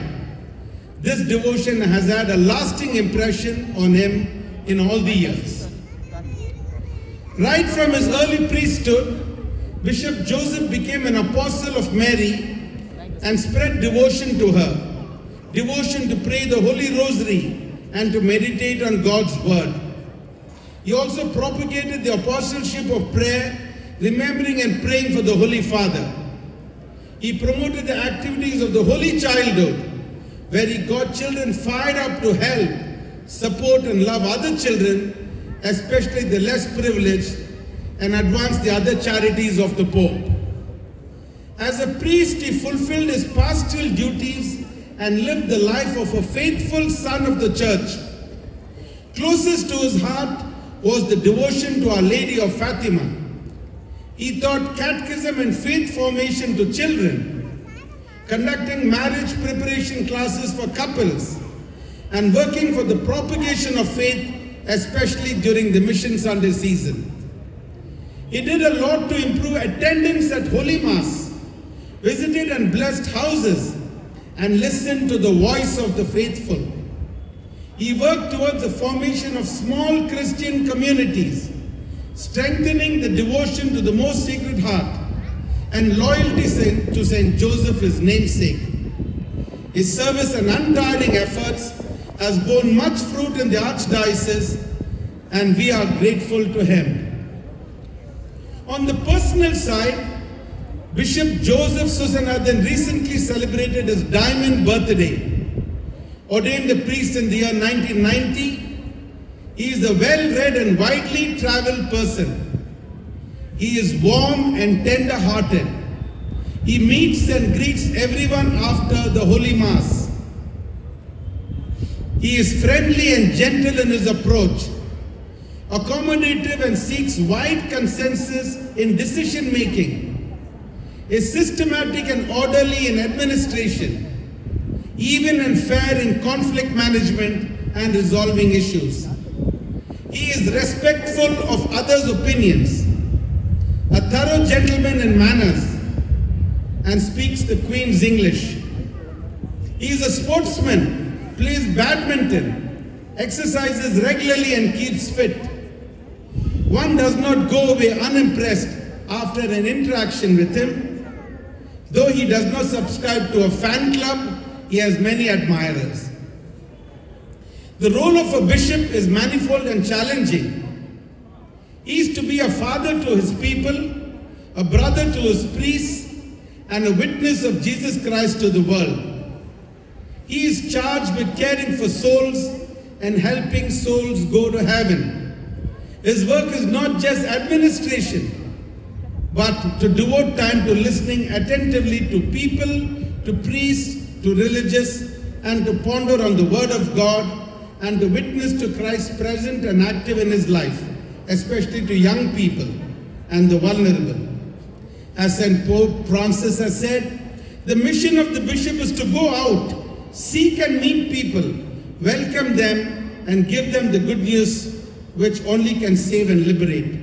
This devotion has had a lasting impression on him in all the years. Right from his early priesthood, Bishop Joseph became an apostle of Mary and spread devotion to her, devotion to pray the Holy Rosary and to meditate on God's Word. He also propagated the apostleship of prayer, remembering and praying for the Holy Father. He promoted the activities of the Holy Childhood, where he got children fired up to help, support and love other children, especially the less privileged, and advance the other charities of the Pope. As a priest, he fulfilled his pastoral duties and lived the life of a faithful son of the church. Closest to his heart was the devotion to Our Lady of Fatima. He taught catechism and faith formation to children, conducting marriage preparation classes for couples, and working for the propagation of faith, especially during the Mission Sunday season. He did a lot to improve attendance at Holy Mass, visited and blessed houses, and listened to the voice of the faithful. He worked towards the formation of small Christian communities, strengthening the devotion to the Most Sacred Heart and loyalty to St. Joseph, his namesake. His service and untiring efforts has borne much fruit in the Archdiocese, and we are grateful to him. On the personal side, Bishop Joseph Susanathan recently celebrated his diamond birthday. Ordained a priest in the year 1990, he is a well-read and widely traveled person. He is warm and tender-hearted. He meets and greets everyone after the Holy Mass. He is friendly and gentle in his approach, accommodative and seeks wide consensus in decision-making, is systematic and orderly in administration, even and fair in conflict management and resolving issues. He is respectful of others' opinions, a thorough gentleman in manners, and speaks the Queen's English. He is a sportsman, plays badminton, exercises regularly and keeps fit. One does not go away unimpressed after an interaction with him. Though he does not subscribe to a fan club, he has many admirers. The role of a bishop is manifold and challenging. He is to be a father to his people, a brother to his priests, and a witness of Jesus Christ to the world. He is charged with caring for souls and helping souls go to heaven. His work is not just administration. but to devote time to listening attentively to people, to priests, to religious, and to ponder on the Word of God, and to witness to Christ present and active in his life, especially to young people and the vulnerable. As St. Pope Francis has said, the mission of the bishop is to go out, seek and meet people, welcome them, and give them the good news which only can save and liberate.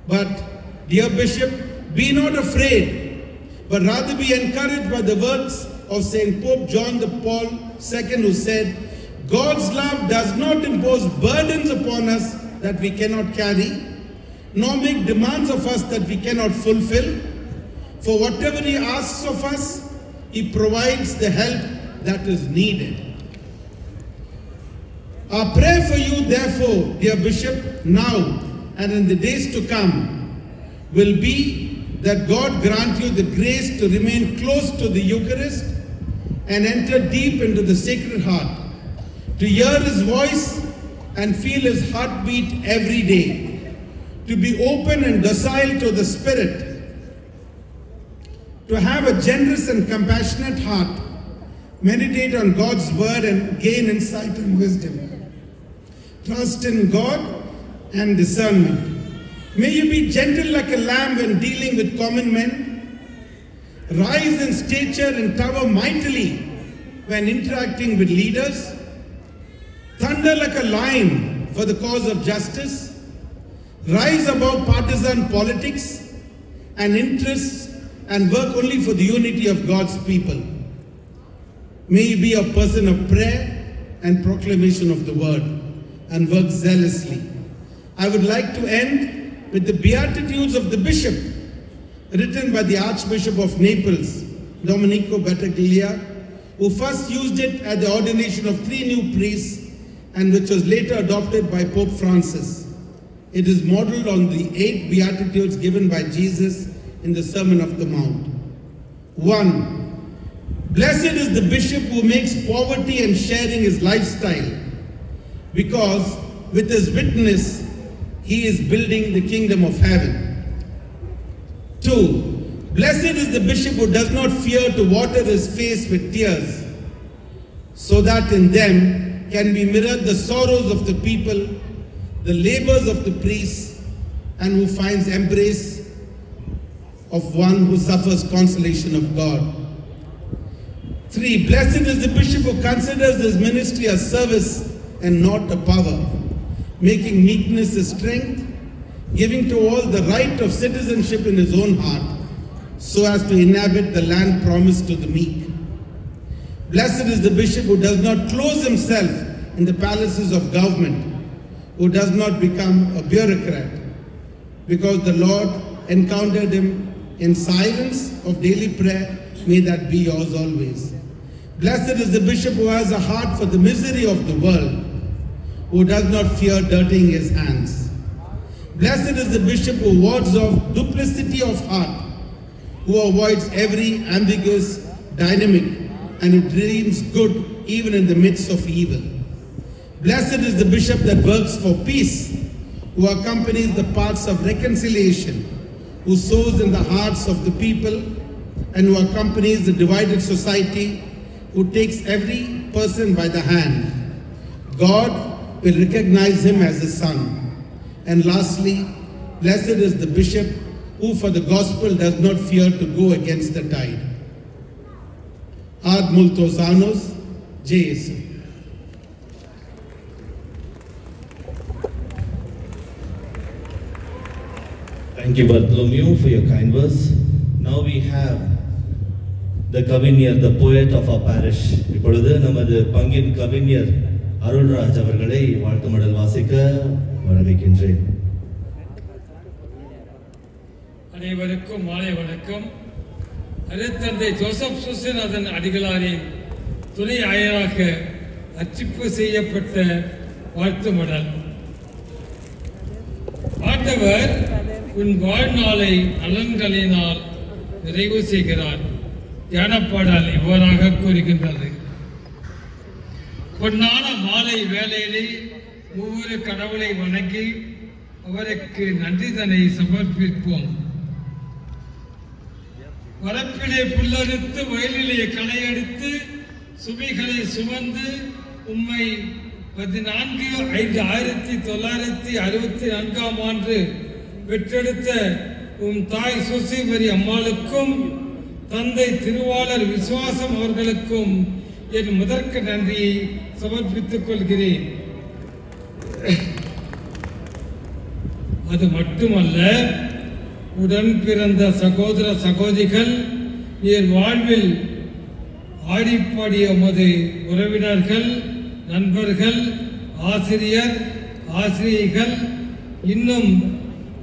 But, dear Bishop, be not afraid, but rather be encouraged by the words of St. Pope John Paul II, who said, God's love does not impose burdens upon us that we cannot carry, nor make demands of us that we cannot fulfill. For whatever he asks of us, he provides the help that is needed. Our prayer for you, therefore, dear Bishop, now and in the days to come, will be that God grant you the grace to remain close to the Eucharist and enter deep into the Sacred Heart, to hear his voice and feel his heartbeat every day, to be open and docile to the Spirit, to have a generous and compassionate heart, meditate on God's word and gain insight and wisdom, trust in God and discernment. May you be gentle like a lamb when dealing with common men, rise in stature and tower mightily when interacting with leaders, thunder like a lion for the cause of justice, rise above partisan politics and interests, and work only for the unity of God's people. May you be a person of prayer and proclamation of the word, and work zealously. I would like to end with the Beatitudes of the Bishop, written by the Archbishop of Naples, Domenico Battaglia, who first used it at the ordination of 3 new priests, and which was later adopted by Pope Francis. It is modeled on the 8 Beatitudes given by Jesus in the Sermon of the Mount. 1. Blessed is the bishop who makes poverty and sharing his lifestyle, because with his witness, he is building the kingdom of heaven. 2. Blessed is the bishop who does not fear to water his face with tears, so that in them can be mirrored the sorrows of the people, the labors of the priests, and who finds embrace of one who suffers consolation of God. 3. Blessed is the bishop who considers his ministry a service and not a power, making meekness his strength, giving to all the right of citizenship in his own heart, so as to inhabit the land promised to the meek. Blessed is the bishop who does not close himself in the palaces of government, who does not become a bureaucrat, because the Lord encountered him in silence of daily prayer. May that be yours always. Blessed is the bishop who has a heart for the misery of the world, who does not fear dirtying his hands. Blessed is the bishop who wards off duplicity of heart, who avoids every ambiguous dynamic, and who dreams good even in the midst of evil. Blessed is the bishop that works for peace, who accompanies the paths of reconciliation, who sows in the hearts of the people, and who accompanies the divided society, who takes every person by the hand. God will recognize him as his son. And lastly, blessed is the bishop who for the gospel does not fear to go against the tide. Ad multos annos, Jesu. Thank you, Bartholomew, for your kind words. Now we have the Kavinier, the poet of our parish. இப்பொழுது நமது பங்கின் கவிஞர் அருள்ராஜ் அவர்களை வாழ்த்து மடல் வாசிக்க வரவேற்கின்றேன். அனைவருக்கும் மாலை வணக்கம். அருட்தந்தை ஜோசப் சூசைநாதன் அடிகளாரின் துணை ஆயராக அர்ச்சிப்பு செய்யப்பட்ட வாழ்த்து மடல். ஆண்டவர் உன் வாழ்நாளை நலன்களினால் நிறைவு செய்கிறார். தியானப்பாடல் இவ்வாறாக கூறுகின்றது. பொன்னான மாலை வேளையிலே ஒவ்வொரு கடவுளை வணங்கி அவருக்கு நன்றிதனை சமர்ப்பிப்போம். வரப்பிலே புல்லறுத்து வயலிலே களை எடுத்து சுமைகளை சுமந்து உம்மை 14/5/1964 ஆண்டு பெற்றெடுத்த உம் தாய் சூசைமரி அம்மாளுக்கும் தந்தை திருவாளர் விசுவாசம் அவர்களுக்கும் என் முதற்க நன்றியை சமர்ப்பித்துக் கொள்கிறேன். அது மட்டுமல்ல, உடன் பிறந்த சகோதர சகோதரிகள், என் வாழ்வில் ஆடிப்பாடிய உமது உறவினர்கள், நண்பர்கள், ஆசிரியர், ஆசிரியைகள், இன்னும்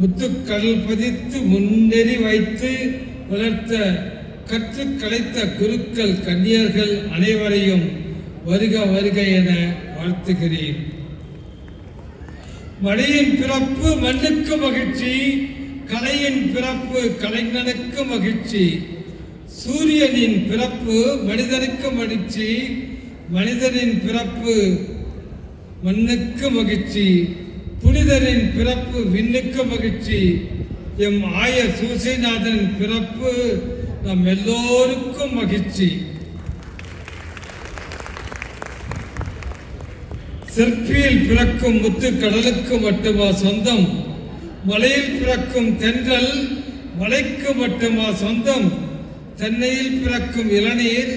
முத்துக்கடல் பதித்து முன்னேறி வைத்து வளர்த்த கற்று கலைத்த குருக்கள், கன்னியர்கள் அனைவரையும் வருக வருக என வாழ்த்துகிறேன். மழையின் பிறப்பு மண்ணுக்கு மகிழ்ச்சி, கலையின் பிறப்பு கலைஞனுக்கு மகிழ்ச்சி, சூரியனின் பிறப்பு மனிதனுக்கு மகிழ்ச்சி, மனிதனின் பிறப்பு மண்ணுக்கு மகிழ்ச்சி, புனிதரின் பிறப்பு விண்ணுக்கு மகிழ்ச்சி, எம் ஆயர் சூசைநாதன் பிறப்பு நம் எல்லோருக்கும் மகிழ்ச்சி. சிற்பியில் பிறக்கும் முத்து கடலுக்கு மட்டுமா சொந்தம், மலையில் பிறக்கும் தென்றல் மலைக்கு மட்டுமா சொந்தம், தென்னையில் பிறக்கும் இளநீர்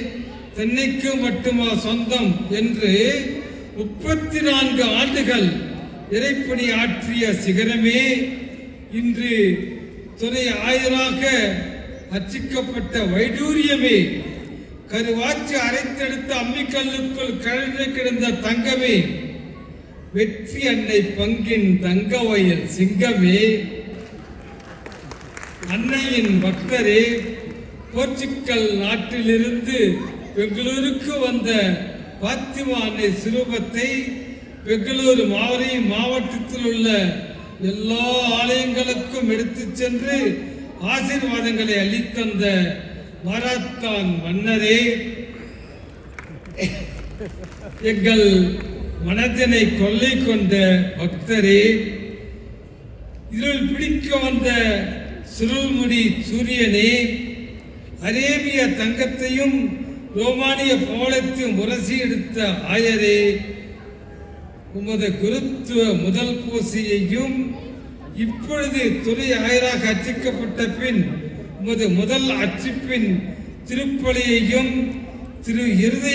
தென்னைக்கு மட்டுமா சொந்தம் என்று 34 ஆண்டுகள் இறைப்பணி ஆற்றிய சிகரமே, இன்று துணை ஆயராக அர்ச்சிக்கப்பட்ட வைடூரியமே, கருவாச்சு அரைத்தெடுத்த அம்மிக்கல்லுக்குள் கழன்று கிடந்த தங்கமே, வெற்றி அன்னை பங்கின் தங்க வயல் சிங்கமே, அன்னையின் பக்தரே, போர்ச்சுக்கல் நாட்டிலிருந்து பெங்களூருக்கு வந்த பாத்திமா அன்னை சிரூபத்தை பெங்களூரு மாவட்டத்தில் உள்ள எல்லா ஆலயங்களுக்கும் எடுத்துச் சென்று ஆசீர்வாதங்களை அளித்தந்த மாரத்தான் மன்னரே, எங்கள் மனதினை கொள்ளை கொண்ட பக்தரே, இருள் பிடிக்க வந்த சுருள்முடி சூரியனே, அரேபிய தங்கத்தையும் ரோமானிய பவளத்தையும் உரசி எடுத்த ஆயரே, உமது குருத்துவ முதல் பூசையையும் இப்பொழுது துணை ஆயராக அர்ச்சிக்கப்பட்ட பின் உமது முதல் அர்ச்சிப்பின் திருப்பலியையும் திரு இறுதி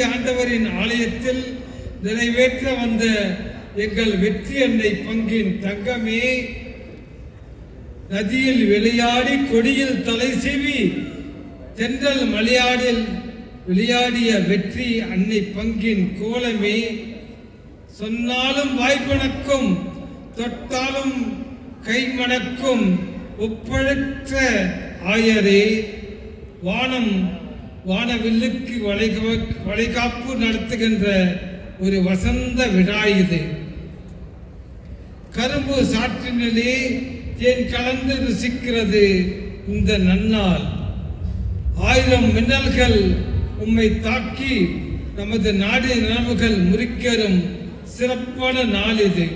ஆண்டவரின் ஆலயத்தில் நிறைவேற்ற வந்த எங்கள் வெற்றி அன்னை பங்கின் தங்கமே, நதியில் விளையாடி கொடியில் தலை சீவி தென்றல் மலையாடில் விளையாடிய வெற்றி அன்னை பங்கின் கோலமே, சொன்னாலும் வாய்ப்பணக்கும் தொட்டாலும் கைமணக்கும் ஒப்பழற்ற ஆயரே, வானவில்லுக்கு வளைகாப்பு நடத்துகின்ற ஒரு வசந்த விழா இது. கரும்பு சாற்றினிலே தேன் கலந்து ருசிக்கிறது இந்த நன்னாள். 1000 மின்னல்கள் உம்மை தாக்கி நமது நாடு நினைவுகள் முறிக்கரும் சிறப்பான நாள் இது.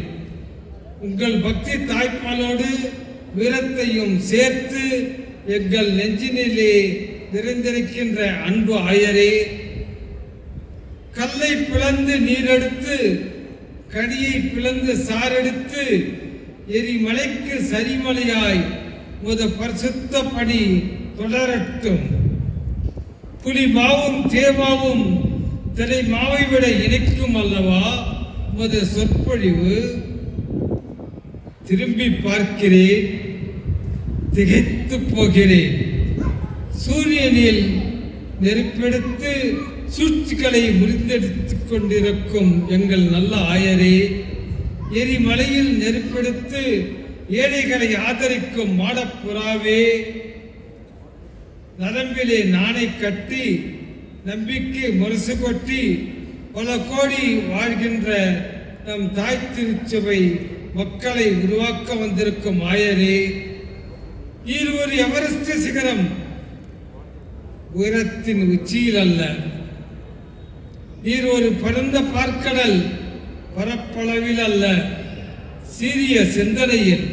உங்கள் பக்தி தாய்ப்பாலோடு வீரத்தையும் சேர்த்து எங்கள் நெஞ்சினிலே நிறைந்திருக்கின்ற அன்பு ஆயரே, கல்லை பிளந்து நீரெடுத்து கடியை பிளந்து சாரெடுத்து எரிமலைக்கு சரிமலையாய் உமது பரிசுத்த பணி தொடரட்டும். புலி மாவும் தேமாவும் திரை மாவை விட இணைக்கும் அல்லவா உமது சொற்பொழிவு. திரும்பி பார்க்கிறேன், திகைத்து போகிறேன். சூரியனில் நெருப்பெடுத்து சூழ்ச்சிகளை முறிந்தெடுத்துக் கொண்டிருக்கும் எங்கள் நல்ல ஆயரே, எரிமலையில் நெருப்பெடுத்து ஏழைகளை ஆதரிக்கும் மாடப்புறாவே, நரம்பிலே நாணை கட்டி நம்பிக்கை முரசு கொட்டி பல கோடி வாழ்கின்ற நம் தாய் திருச்சபை மக்களை உருவாக்க வந்திருக்கும் ஆயரே, நீர் ஒரு எவரெஸ்ட் சிகரம், உயரத்தின் உச்சியில் அல்ல. நீர் ஒரு பரந்த பார்க்கடல், பரப்பளவில் அல்ல, சீரிய சிந்தனையில்.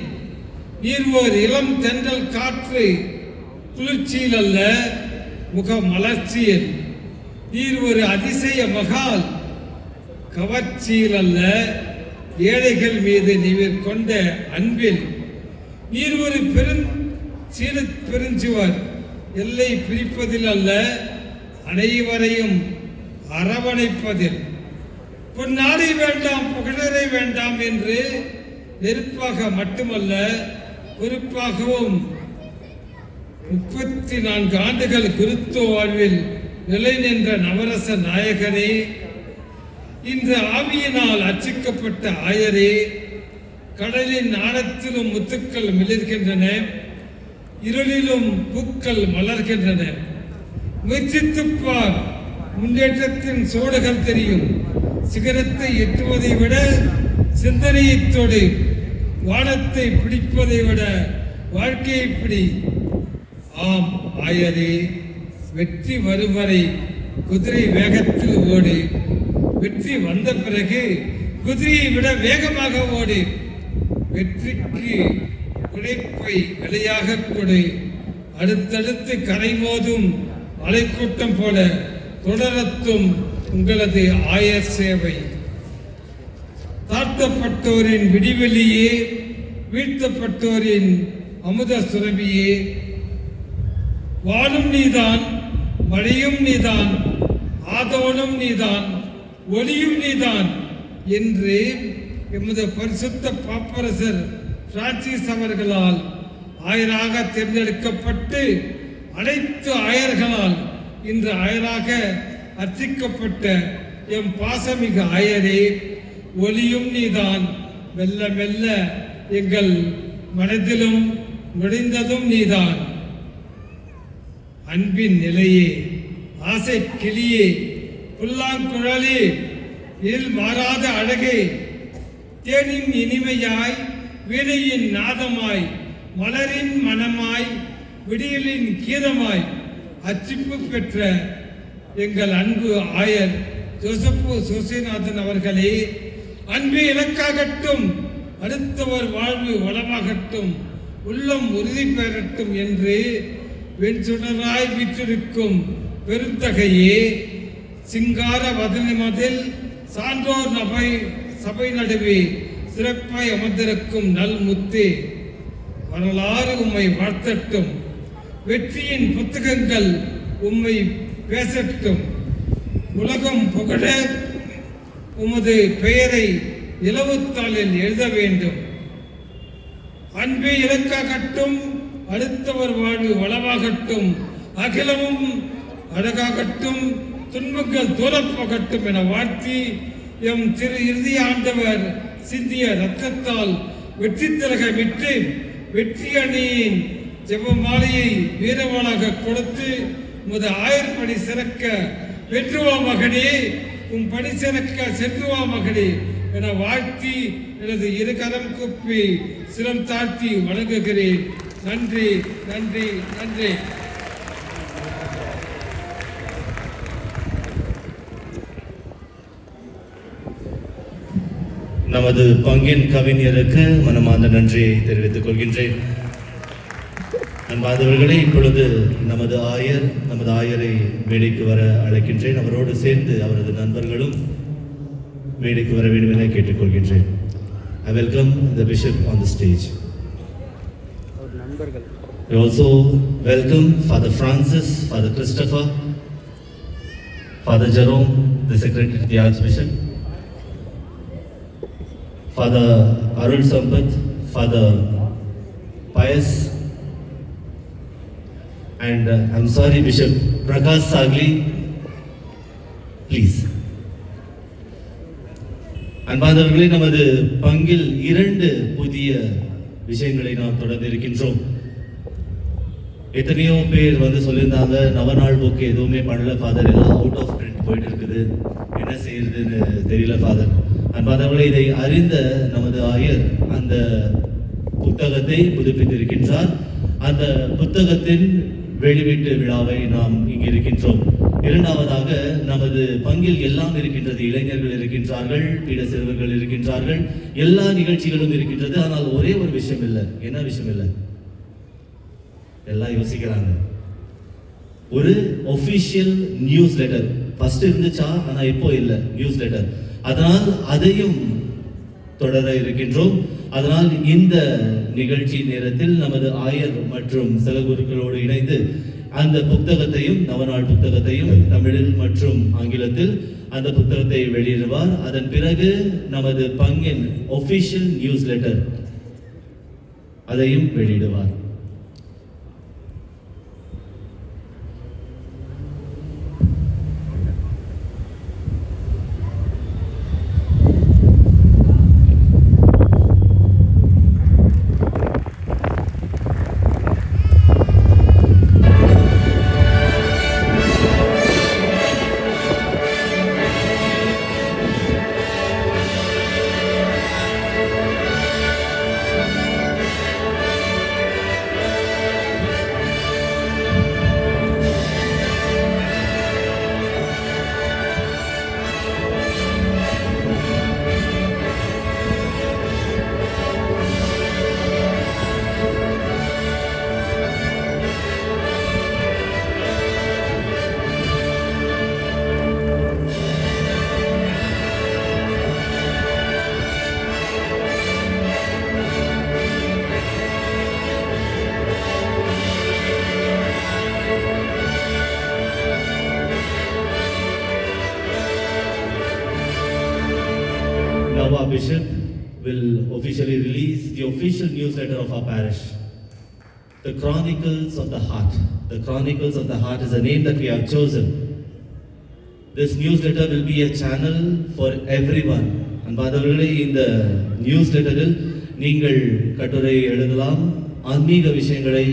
நீர் ஒரு இளம் தென்றல் காற்று, குளிர்ச்சியில் அல்ல முக மலர்ச்சியில். நீர் ஒரு அதிசய மகால் கவர்ச்சியில் அல்ல ஏழைகள் மீது நீர் கொண்ட அன்பில். நீர் ஒரு பெருஞ்சுவர் எல்லை பிரிப்பதில் அல்ல அனைவரையும் அரவணைப்பதில். பொன்னாடை வேண்டாம் புகழரை வேண்டாம் என்று நெருப்பாக மட்டுமல்ல பொறுப்பாகவும் 34 ஆண்டுகள் குருத்துவ வாழ்வில் நிலை நின்ற நவரச நாயகனே, இன்று ஆவியினால் அர்ச்சிக்கப்பட்ட ஆயரே, கடலின் ஆழத்திலும் முத்துக்கள் மிளிர்கின்றன, இருளிலும் பூக்கள் மலர்கின்றன. முயற்சித்துப்பார், முன்னேற்றத்தின் சோடுகள் தெரியும். சிகரத்தை எட்டுவதை விட சிந்தனையத்தோடு வானத்தை பிடிப்பதை விட வாழ்க்கையை பிடி. ஆம் ஆயரே, வெற்றி வரும் வரை குதிரை வேகத்தில் ஓடு. வெற்றி வந்த பிறகு குதிரையை விட வேகமாக ஓடு. வெற்றிக்கு உழைப்பை விலையாக கொடு. அடுத்தடுத்து கரை மோதும் மலைக்கூட்டம் போல தொடரத்தும் உங்களது ஆயர் சேவை. தாழ்த்தப்பட்டோரின் விடிவெளியே, வீழ்த்தப்பட்டோரின் அமுத சுரபியே, வானும் நீதான், மழையும் நீதான், ஆதவனும் நீதான், ஒளியும் நீதான் என்று எமது பரிசுத்த பாப்பரசர் பிரான்சிஸ் அவர்களால் ஆயராக தேர்ந்தெடுக்கப்பட்டு அனைத்து ஆயர்களால் இன்று ஆயராக அர்ச்சிக்கப்பட்ட எம் பாசமிகு ஆயரே, ஒளியும் நீதான், மெல்ல மெல்ல எங்கள் மனதிலும் நுழைந்ததும் நீதான். அன்பின் நிலையே, ஆசை கிளியே, புல்லாங்குழலே, இல் மாறாத அழகே, தேனின் இனிமையாய், வீணையின் நாதமாய், மலரின் மனமாய், விடியலின் கீதமாய் அர்ச்சிப்பு பெற்ற எங்கள் அன்பு ஆயர் ஜோசப்பு சூசைநாதன் அவர்களே, அன்பே இலக்காகட்டும், அடுத்தவர் வாழ்வு வளமாகட்டும், உள்ளம் உறுதி பெறட்டும் என்று வெண்சுடராய் வீற்றிருக்கும் பெருந்தகையே, சிங்கார வதனமதில் சான்றோர் சபை நடுவே சிறப்பாய் அமர்ந்திருக்கும் நல் முத்தே, வரலாறு உம்மை வாழ்த்தட்டும். வெற்றியின் புத்தகங்கள் உம்மை பேசட்டும். உலகம் புகழ உமது பெயரை நிலவுத்தாளில் எழுத வேண்டும். அன்பே இலக்காகட்டும், அடுத்தவர் வாழ்வு வளமாகட்டும், அகிலமும் அழகாகட்டும், துன்பங்கள் தூரப்போகட்டும் என வாழ்த்தி எம் திரு இறுதி ஆண்டவர் சிந்திய இரத்தத்தால் வெற்றி திலகமிட்டு வெற்றி அணியின் ஜெபமாலையை வீரவாளாக கொடுத்து உமது ஆயர் பணி சிறக்க வெற்றுவா மகனே, உன் பணி சிறக்க சென்றுவா மகனே என வாழ்த்தி எனது இருகரம் கூப்பி சிரம் தாழ்த்தி வணங்குகிறேன். நன்றி, நன்றி, நன்றி. நமது பங்கின் கவிஞருக்கு மனமார்ந்த நன்றியை தெரிவித்துக் கொள்கின்றேன். அன்பாதவர்களே, இப்பொழுது நமது ஆயரை மேடைக்கு வர அழைக்கின்றேன். அவரோடு சேர்ந்து அவரது நண்பர்களும் மேடைக்கு வர வேண்டும் என கேட்டுக்கொள்கின்றேன். I welcome the bishop on the stage. We also welcome Father Francis, Father Christopher, Father Jerome, the Secretary to the Archbishop, Father Arul Sampath, Father Pius, and I'm sorry, Bishop Prakash Sagli, please. அன்பாதவர்களே, நமது பங்கில் 2 புதிய விஷயங்களை நாம் தொடர்ந்து இருக்கின்றோம். எத்தனையோ பேர் வந்து சொல்லியிருந்தாங்க, நவநாள் புக்கு எதுவுமே பண்ணல ஃபாதர், எல்லாம் அவுட் ஆஃப் பிரிண்ட் போயிட்டு இருக்குது, என்ன செய்யறதுன்னு தெரியல ஃபாதர். அன்பாதவர்களே, இதை அறிந்த நமது ஆயர் அந்த புத்தகத்தை புதுப்பித்திருக்கின்றார். அந்த புத்தகத்தின் வெளியீட்டு விழாவை நாம் இங்கு இருக்கின்றோம். இரண்டாவதாக, நமது பங்கில் எல்லாம் இருக்கின்றது. இளைஞர்கள் இருக்கின்றார்கள், பீட சிறுவர்கள் இருக்கின்றார்கள், எல்லா நிகழ்ச்சிகளும் இருக்கின்றது. ஆனால் ஒரே ஒரு விஷயம் இல்லை. என்ன விஷயம் இல்லை? எல்லாம் யோசிக்கிறாங்க. ஒரு ஒஃபிஷியல் நியூஸ் லெட்டர் ஃபர்ஸ்ட் இருந்துச்சா, ஆனால் இப்போ இல்லை நியூஸ் லெட்டர். அதனால் அதையும் தொடர இருக்கின்றோம். அதனால் இந்த நிகழ்ச்சி நேரத்தில் நமது ஆயர் மற்றும் சககுருக்களோடு இணைந்து அந்த புத்தகத்தையும், நவநாள் புத்தகத்தையும் தமிழில் மற்றும் ஆங்கிலத்தில் அந்த புத்தகத்தை வெளியிடுவார். அதன் பிறகு நமது பங்கின் ஒஃபிஷியல் நியூஸ் லெட்டர் அதையும் வெளியிடுவார். Now our bishop will officially release the official newsletter of our parish, The Chronicles of the Heart. The Chronicles of the Heart is the name that we have chosen. This newsletter will be a channel for everyone. அன்பாதவர்களே, இந்த நியூஸ்லெட்டரில் நீங்கள் கட்டுரை எழுதலாம், ஆன்மீக விஷயங்களை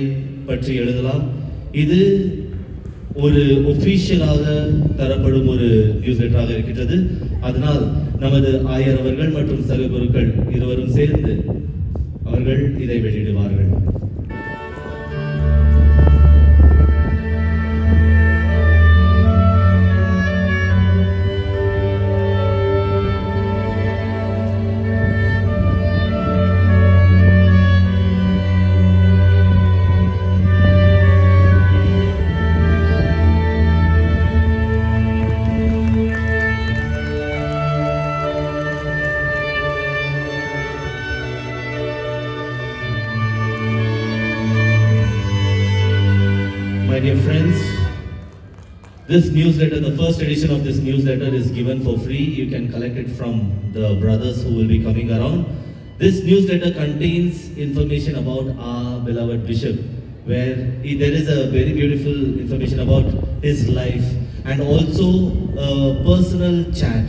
பற்றி எழுதலாம். இது ஒரு ஒஃபிஷியலாக தரப்படும் ஒரு நியூஸ்லெட்டராக இருக்கின்றது. அதனால் நமது ஆயர் அவர்கள் மற்றும் சககுருக்கள் இருவரும் சேர்ந்து அவர்கள் இதை வெளியிடுவார்கள். My dear friends, this newsletter, the first edition of this newsletter is given for free. You can collect it from the brothers who will be coming around. This newsletter contains information about our beloved bishop, where there is a very beautiful information about his life and also a personal chat,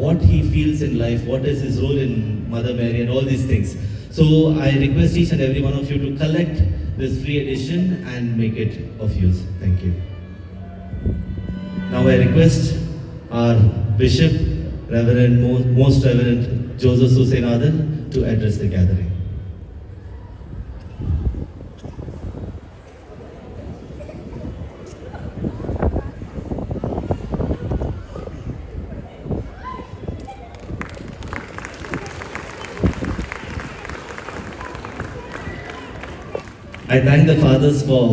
what he feels in life, what is his role in Mother Mary and all these things. So I request each and every one of you to collect this free edition and make it of use. Thank you. Now I request our Bishop, Reverend, Most Reverend Joseph Suseinathan to address the gathering. I thank the fathers for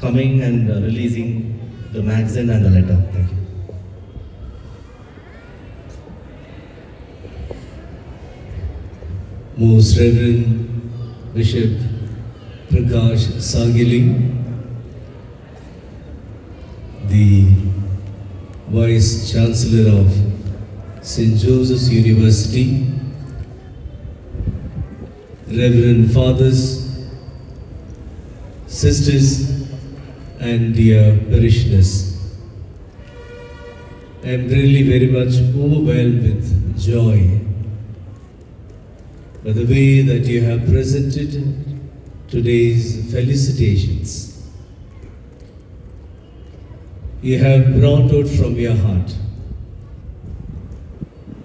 coming and releasing the magazine and the letter. Thank you. Most Reverend Bishop Prakash Sagili, the Vice Chancellor of St. Joseph's University, Reverend Fathers, sisters and dear parishioners, I am really very much overwhelmed with joy by the way that you have presented today's felicitations. You have brought out from your heart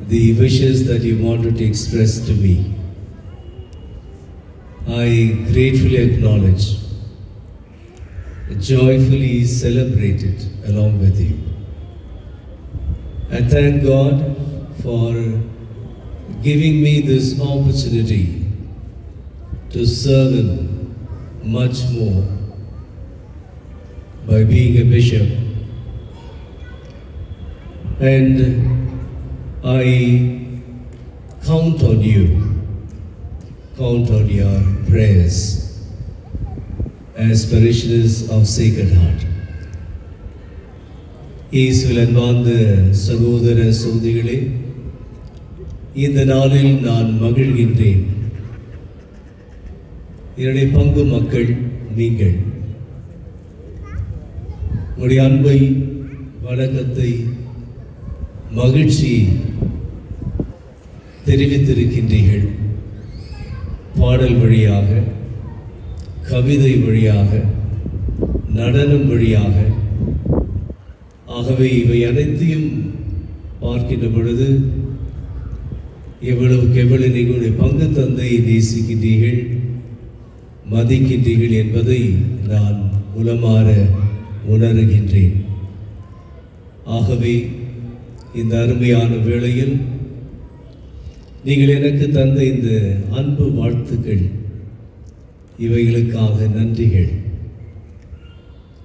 the wishes that you wanted to express to me. I gratefully acknowledge, joyfully celebrate it along with you. I thank God for giving me this opportunity to serve Him much more by being a bishop. And I count on you, count on your prayers as parishioners of Sacred Heart. இயேசுவில் அன்பார்ந்த சகோதர சகோதரிகளே, இந்த நாளில் நான் மகிழ்கின்றேன். என்னுடைய பங்கு மக்கள் நீங்கள் உங்களுடைய அன்பை, வணக்கத்தை, மகிழ்ச்சியை தெரிவித்திருக்கின்றீர்கள். பாடல் வழியாக, கவிதை வழியாக, நடனம் வழியாக. ஆகவே இவை அனைத்தையும் பார்க்கின்ற பொழுது எவ்வளவுக்கு எவ்வளவு நீங்களுடைய பங்கு தந்தையை நேசிக்கின்றீர்கள், மதிக்கின்றீர்கள் என்பதை நான் உளமாற உணர்கின்றேன். ஆகவே இந்த அருமையான வேளையில் நீங்கள் எனக்கு தந்த இந்த அன்பு வாழ்த்துக்கள், இவைகளுக்காக நன்றிகள்.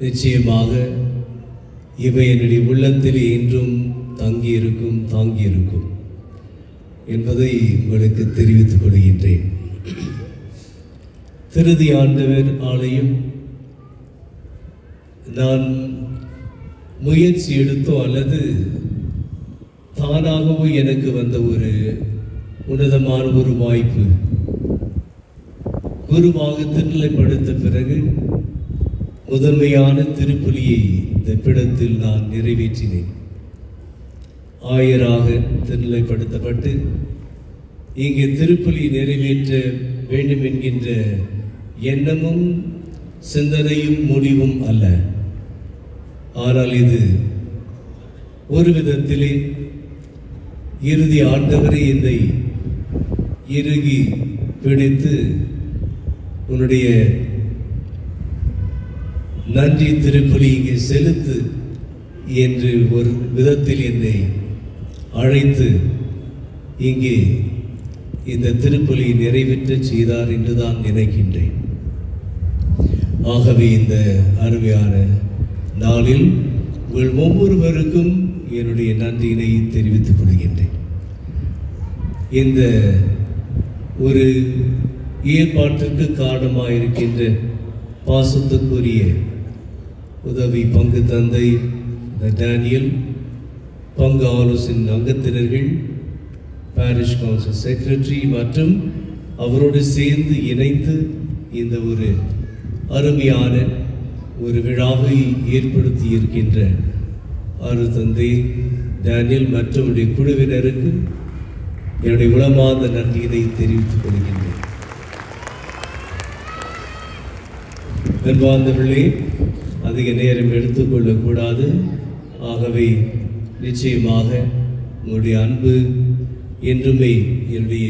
நிச்சயமாக இவை என்னுடைய உள்ளத்தில் என்றும் தங்கியிருக்கும், தாங்கியிருக்கும் என்பதை உங்களுக்கு தெரிவித்துக் கொள்கின்றேன். திருதி ஆண்டவர் ஆலயம் நான் முயற்சி எடுத்தோ அல்லது தானாகவோ எனக்கு வந்த ஒரு உன்னதமான ஒரு வாய்ப்பு. குருவாக திருநிலைப்படுத்த பிறகு முதன்மையான திருப்பலியை இந்த பிடத்தில் நான் நிறைவேற்றினேன். ஆயராக திருநிலைப்படுத்தப்பட்டு இங்கே திருப்பலி நிறைவேற்ற வேண்டும் என்கின்ற எண்ணமும் சிந்தனையும் முடிவும் அல்ல. ஆனால் இது ஒரு விதத்திலே இறுதி ஆண்டவரை என்னை இறுகி பிடித்து உன்னுடைய நன்றி திருப்பலி இங்கே செலுத்து என்று ஒரு விதத்தில் என்னை அழைத்து இங்கே இந்த திருப்பலி நிறைவேற்ற செய்தார் என்று தான் நினைக்கின்றேன். ஆகவே இந்த அருமையான நாளில் உங்கள் ஒவ்வொருவருக்கும் என்னுடைய நன்றியினை தெரிவித்துக் கொள்கின்றேன். இந்த ஒரு ஏற்பாட்டிற்கு காரணமாயிருக்கின்ற பாசத்துக்குரிய உதவி பங்கு தந்தை டேனியல், பங்கு ஆலோசனை அங்கத்தினர்கள், பாரிஷ் கவுன்சில் செக்ரட்டரி மற்றும் அவரோடு சேர்ந்து இணைத்து இந்த ஒரு அருமையான ஒரு விழாவை ஏற்படுத்தி இருக்கின்ற அரு தந்தை டேனியல் மற்றும் குழுவினருக்கு என்னுடைய உளமார்ந்த நன்றியினை தெரிவித்துக் கொள்கின்றேன். அன்பார்ந்தவர்களே, அதிக நேரம் எடுத்துக்கொள்ளக்கூடாது. ஆகவே நிச்சயமாக உங்களுடைய அன்பு என்றுமே என்னுடைய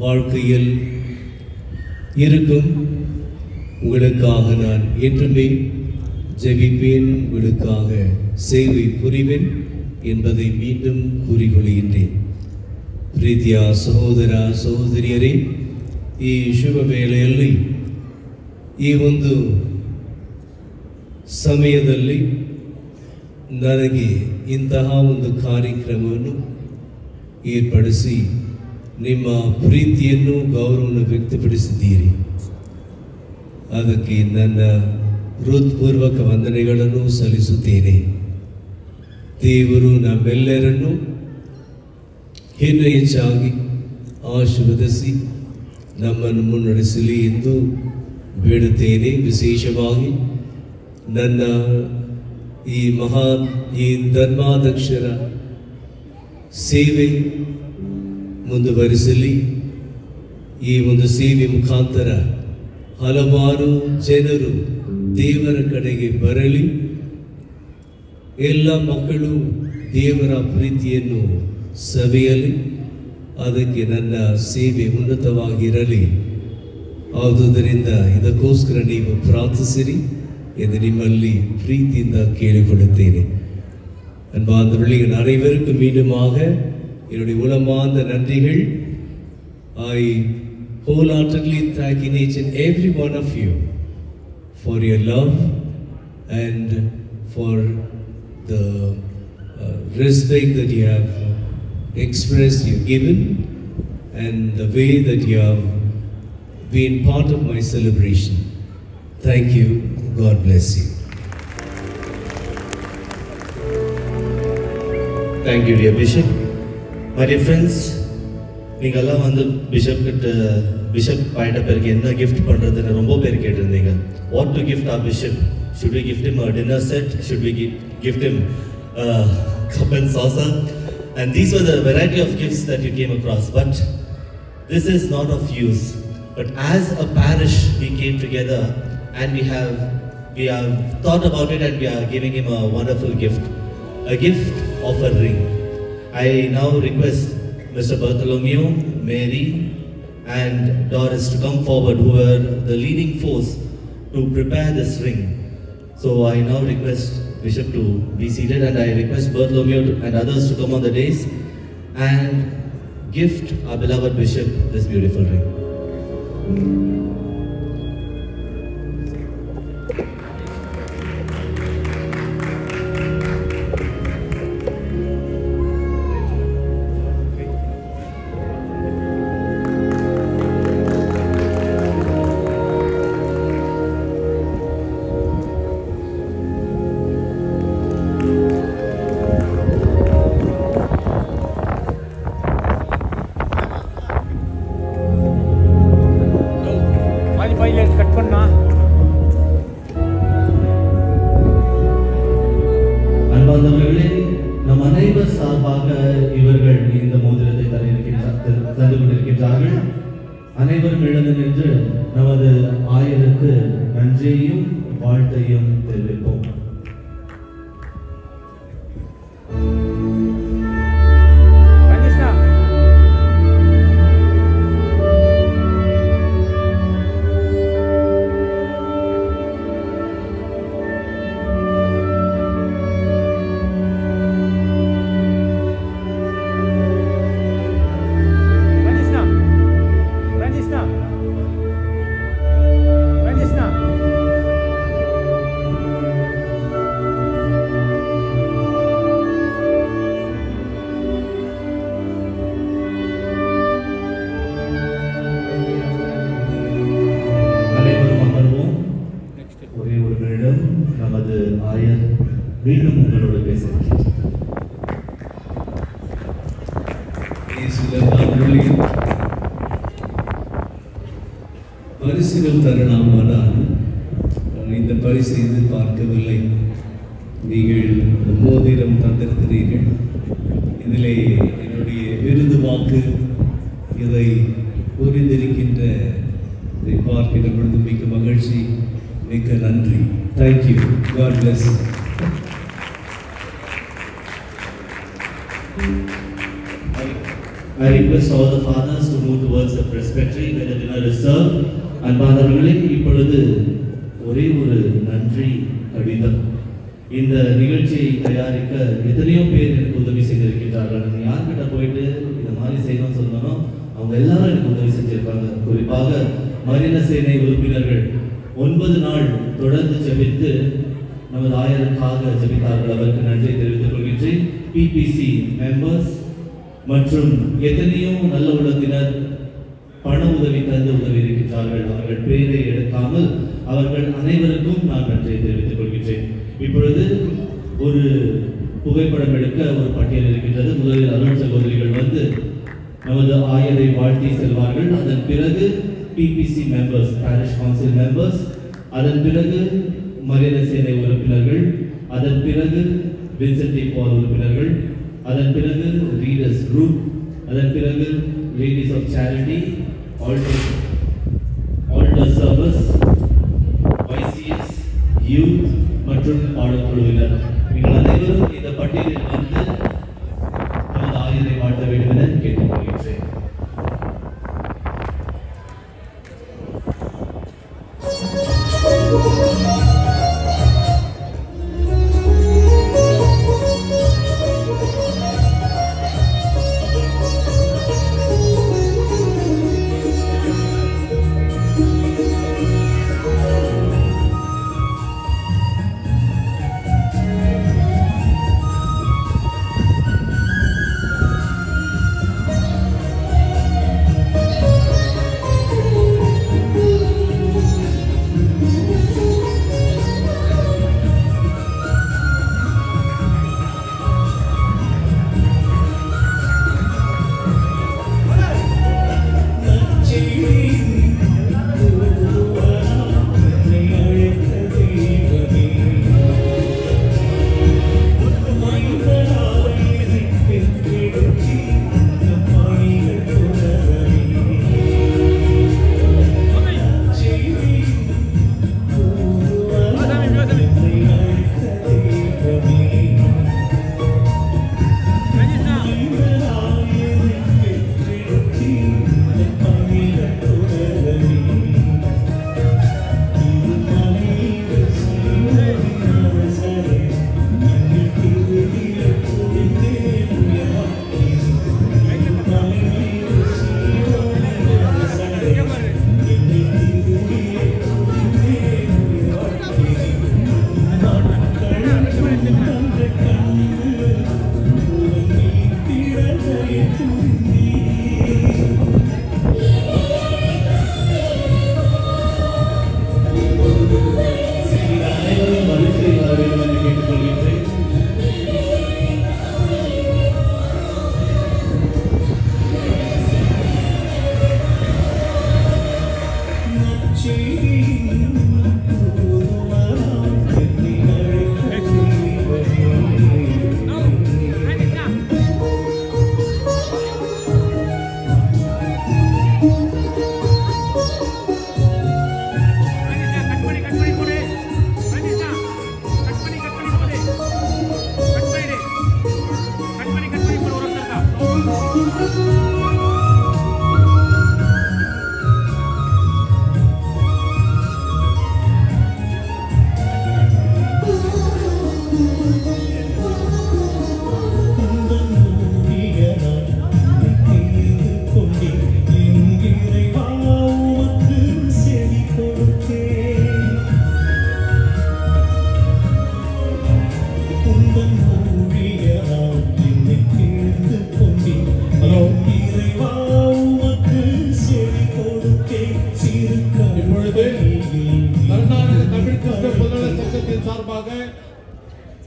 வாழ்க்கையில் இருக்கும். உங்களுக்காக நான் என்றுமே ஜெபிப்பேன், உங்களுக்காக சேவை புரிவேன் என்பதை மீண்டும் கூறிக்கொள்கின்றேன். ಪ್ರೀತಿಯ ಸಹೋದರ ಸಹೋದರಿಯರೇ, ಈ ಶುಭ ವೇಳೆಯಲ್ಲಿ ಈ ಒಂದು ಸಮಯದಲ್ಲಿ ನನಗೆ ಇಂತಹ ಒಂದು ಕಾರ್ಯಕ್ರಮವನ್ನು ಏರ್ಪಡಿಸಿ ನಿಮ್ಮ ಪ್ರೀತಿಯನ್ನು ಗೌರವವನ್ನು ವ್ಯಕ್ತಪಡಿಸಿದ್ದೀರಿ. ಅದಕ್ಕೆ ನನ್ನ ಹೃತ್ಪೂರ್ವಕ ವಂದನೆಗಳನ್ನು ಸಲ್ಲಿಸುತ್ತೇನೆ. ದೇವರು ನಮ್ಮೆಲ್ಲರನ್ನು ಇನ್ನೂ ಹೆಚ್ಚಾಗಿ ಆಶೀರ್ವದಿಸಿ ನಮ್ಮನ್ನು ಮುನ್ನಡೆಸಲಿ ಎಂದು ಬೇಡುತ್ತೇನೆ. ವಿಶೇಷವಾಗಿ ನನ್ನ ಈ ಧರ್ಮಾಧ್ಯಕ್ಷರ ಸೇವೆ ಮುಂದುವರಿಸಲಿ. ಈ ಒಂದು ಸೇವೆ ಮುಖಾಂತರ ಹಲವಾರು ಜನರು ದೇವರ ಕಡೆಗೆ ಬರಲಿ. ಎಲ್ಲ ಮಕ್ಕಳು ದೇವರ ಪ್ರೀತಿಯನ್ನು ಸವಿಯಲಿ. ಅದಕ್ಕೆ ನನ್ನ ಸೇವೆ ಉನ್ನತವಾಗಿರಲಿ. ಆದುದರಿಂದ ಇದಕ್ಕೋಸ್ಕರ ನೀವು ಪ್ರಾರ್ಥಿಸಿರಿ ಎಂದು ನಿಮ್ಮಲ್ಲಿ ಪ್ರೀತಿಯಿಂದ ಕೇಳಿಕೊಳ್ಳುತ್ತೇನೆ. அன்பார்ந்தவர்களே, அனைவருக்கும் மீண்டுமாக என்னுடைய உளமார்ந்த நன்றிகள். I wholeheartedly thank each and every one of you for your love and for the respect that you have expressed, you've given, and the way that you have been part of my celebration. Thank you. God bless you. Thank you, dear Bishop. My dear friends, நீங்கெல்லாம் வந்து bishop பாயிட்ட பேருக்கு என்ன gift பண்றதுன்னு ரொம்ப பேர் கேட்டிருந்தீங்க. What to gift our bishop? Should we gift him a dinner set? Should we gift him a cup and saucer? And these were the variety of gifts that you came across. But this is not of use. But as a parish, we came together and we have thought about it, and we are giving him a wonderful gift. A gift of a ring. I now request Mr. Bartholomew, Mary, and Doris to come forward, who were the leading force to prepare this ring. So I now request Bishop to be seated, and I request Bartholomew and others to come on the dais and gift our beloved Bishop this beautiful ring. அனைவரும் எழுந்து நின்று நமது ஆயருக்கு நன்றியையும் வாழ்த்தையும் தெரிவிப்போம். மீண்டும் உங்களோடு பேசுகிறேன். பரிசுகள் தரலாமானால் இந்த பரிசை எதிர்பார்க்கவில்லை. நீங்கள் மோதிரம் தந்திருக்கிறீர்கள். இதிலே என்னுடைய விருது வாக்கு இதை புரிந்திருக்கின்ற இதை பார்க்கின்ற பொழுது மிக்க மகிழ்ச்சி, மிக்க நன்றி. Thank you. God bless. I request all the fathers to move towards the presbytery where the dinner is served. அன்பானவர்களே, இப்பொழுது ஒரே ஒரு நன்றி கடிதம். இந்த நிகழ்ச்சியை தயாரிக்க எத்தனையோ பேர் எனக்கு உதவி செய்திருக்கின்றார்கள். நான் யார்கிட்ட போயிட்டு இந்த மாதிரி செய்யணும்னு சொல்லணும், அவங்க எல்லாரும் எனக்கு உதவி செஞ்சிருக்காங்க. குறிப்பாக மரின சேனை உறுப்பினர்கள் 9 நாள் தொடர்ந்து ஜெபித்து நமது ஆயருக்காக ஜெபித்தார்கள். அவருக்கு நன்றி தெரிவித்துக் கொள்கின்றேன். PPC மெம்பர்ஸ் மற்றும் எத்தனையோ நல்ல உள்ளத்தினர் பண உதவி தந்து உதவி இருக்கின்றார்கள். அவர்கள் பேரை எடுக்காமல் அவர்கள் அனைவருக்கும் நான் நன்றியை தெரிவித்துக் கொள்கின்றேன். இப்பொழுது ஒரு புகைப்படம் எடுக்க ஒரு பட்டியல் இருக்கின்றது. முதலில் அருள் சகோதரிகள் வந்து நமது ஆயரை வாழ்த்தி செல்வார்கள். அதன் பிறகு PPC members, parish council members, அதன் பிறகு மரின சேனை உறுப்பினர்கள், அதன் பிறகு வின்சென்ட் பால் உறுப்பினர்கள், அதன் பிறகு ரீடர்ஸ் குரூப், அதன் பிறகு ladies of charity, altar service, YCS, youth மற்றும் பாடல் குழுவினர். நீங்கள் அனைவரும் இந்த பட்டியலில் வந்து நமது ஆயரை வாழ்த்த வேண்டும் என கேட்டுக்கொள்கின்றேன்.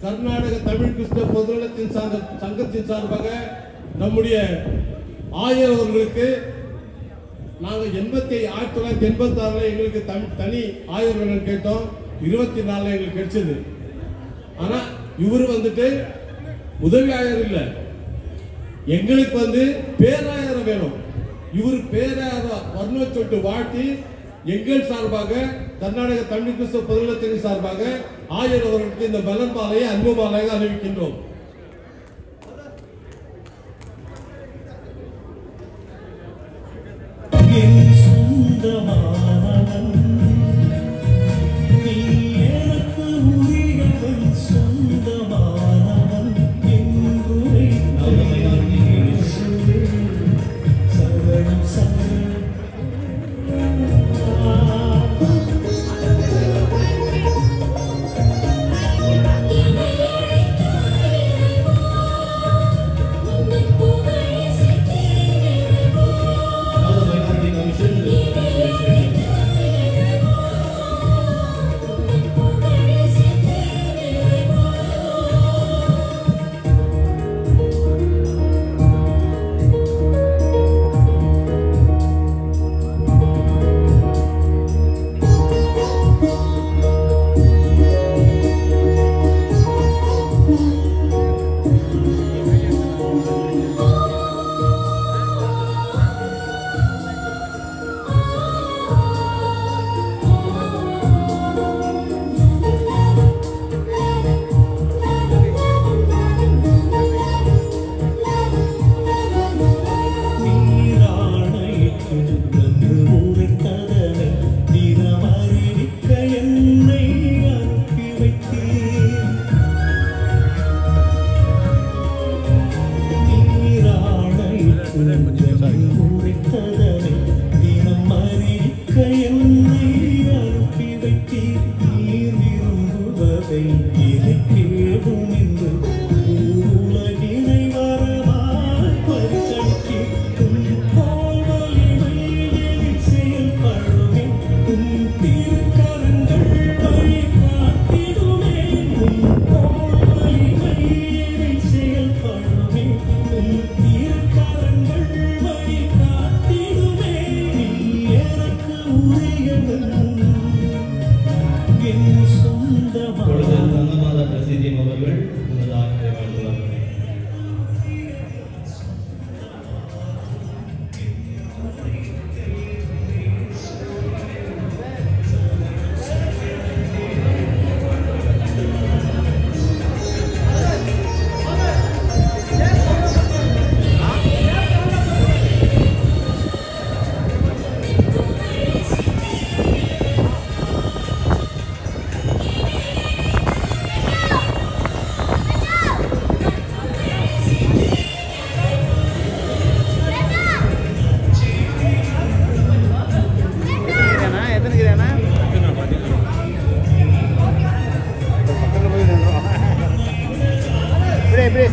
கர்நாடக தமிழ் கிறிஸ்தவ பொதுநலத்தின் சங்கத்தின் சார்பாக நம்முடைய ஆயர் அவர்களுக்கு நாங்கள் 1986 எங்களுக்கு தனி ஆயர் வேணும்னு கேட்டோம். 24 எங்களுக்கு கிடைச்சது. ஆனா இவர் வந்துட்டு உதவி ஆயர் இல்லை, எங்களுக்கு பேராயர் வேணும். இவர் பேராயர் வரணும்னு சொல்லிட்டு வாழ்த்தி எங்கள் சார்பாக கர்நாடக தமிழ் கிறிஸ்தவ பொதுநலத்தின் சார்பாக ஆயர் அவர்களுக்கு இந்த மலர் மாலையை அன்பு மாலையாக அறிவிக்கின்றோம்.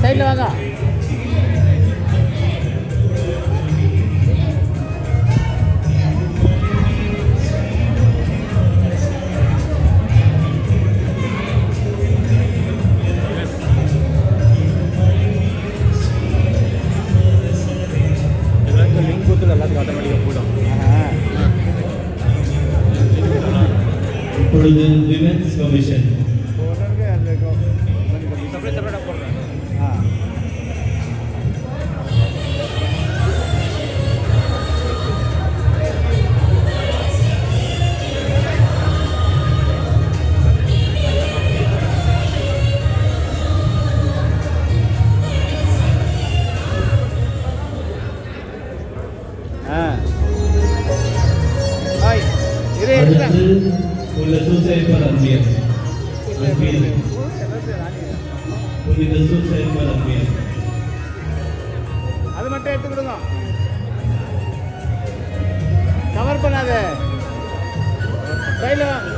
சைடில் வாங்க. லிங்க் கொடுத்து எல்லாத்துக்கும் ஆட்டோமேட்டிக்காக போயிடும். இப்பொழுது விமென்ஸ் கமிஷன் செப்பரேட்டாக போடுறேன். உள்ள சூசைட் ஃபார் அம்பியர் அது மட்டும் எடுத்துக்கிடுங்க, கவர் பண்ணாத சைடில் வாங்க.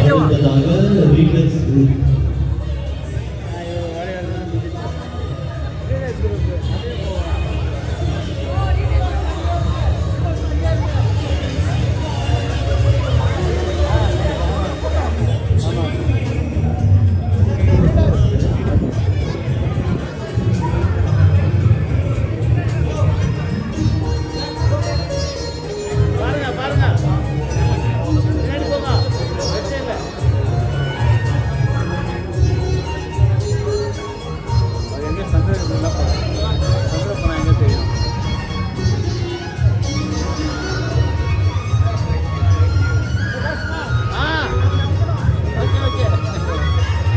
அடுத்ததாக ரீகல்ஸ் குரூப்.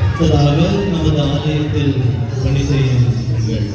அடுத்ததாக நமது ஆலயத்தில் பணி செய்யும் பெண்கள்.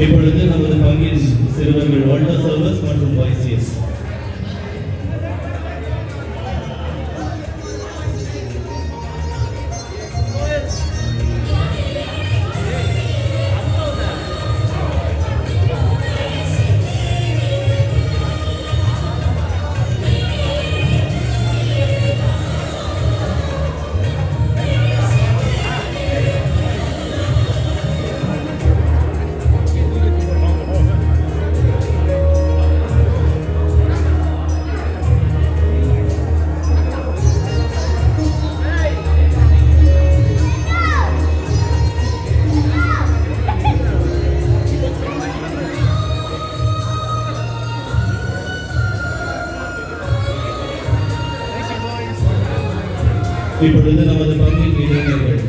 இப்பொழுது நமது பங்கின் சிறுவர்கள் வாட்டர் சர்வஸ் மற்றும் வாய்ஸியஸ். இப்பொழுது நமது பங்கின் இளைஞர்கள்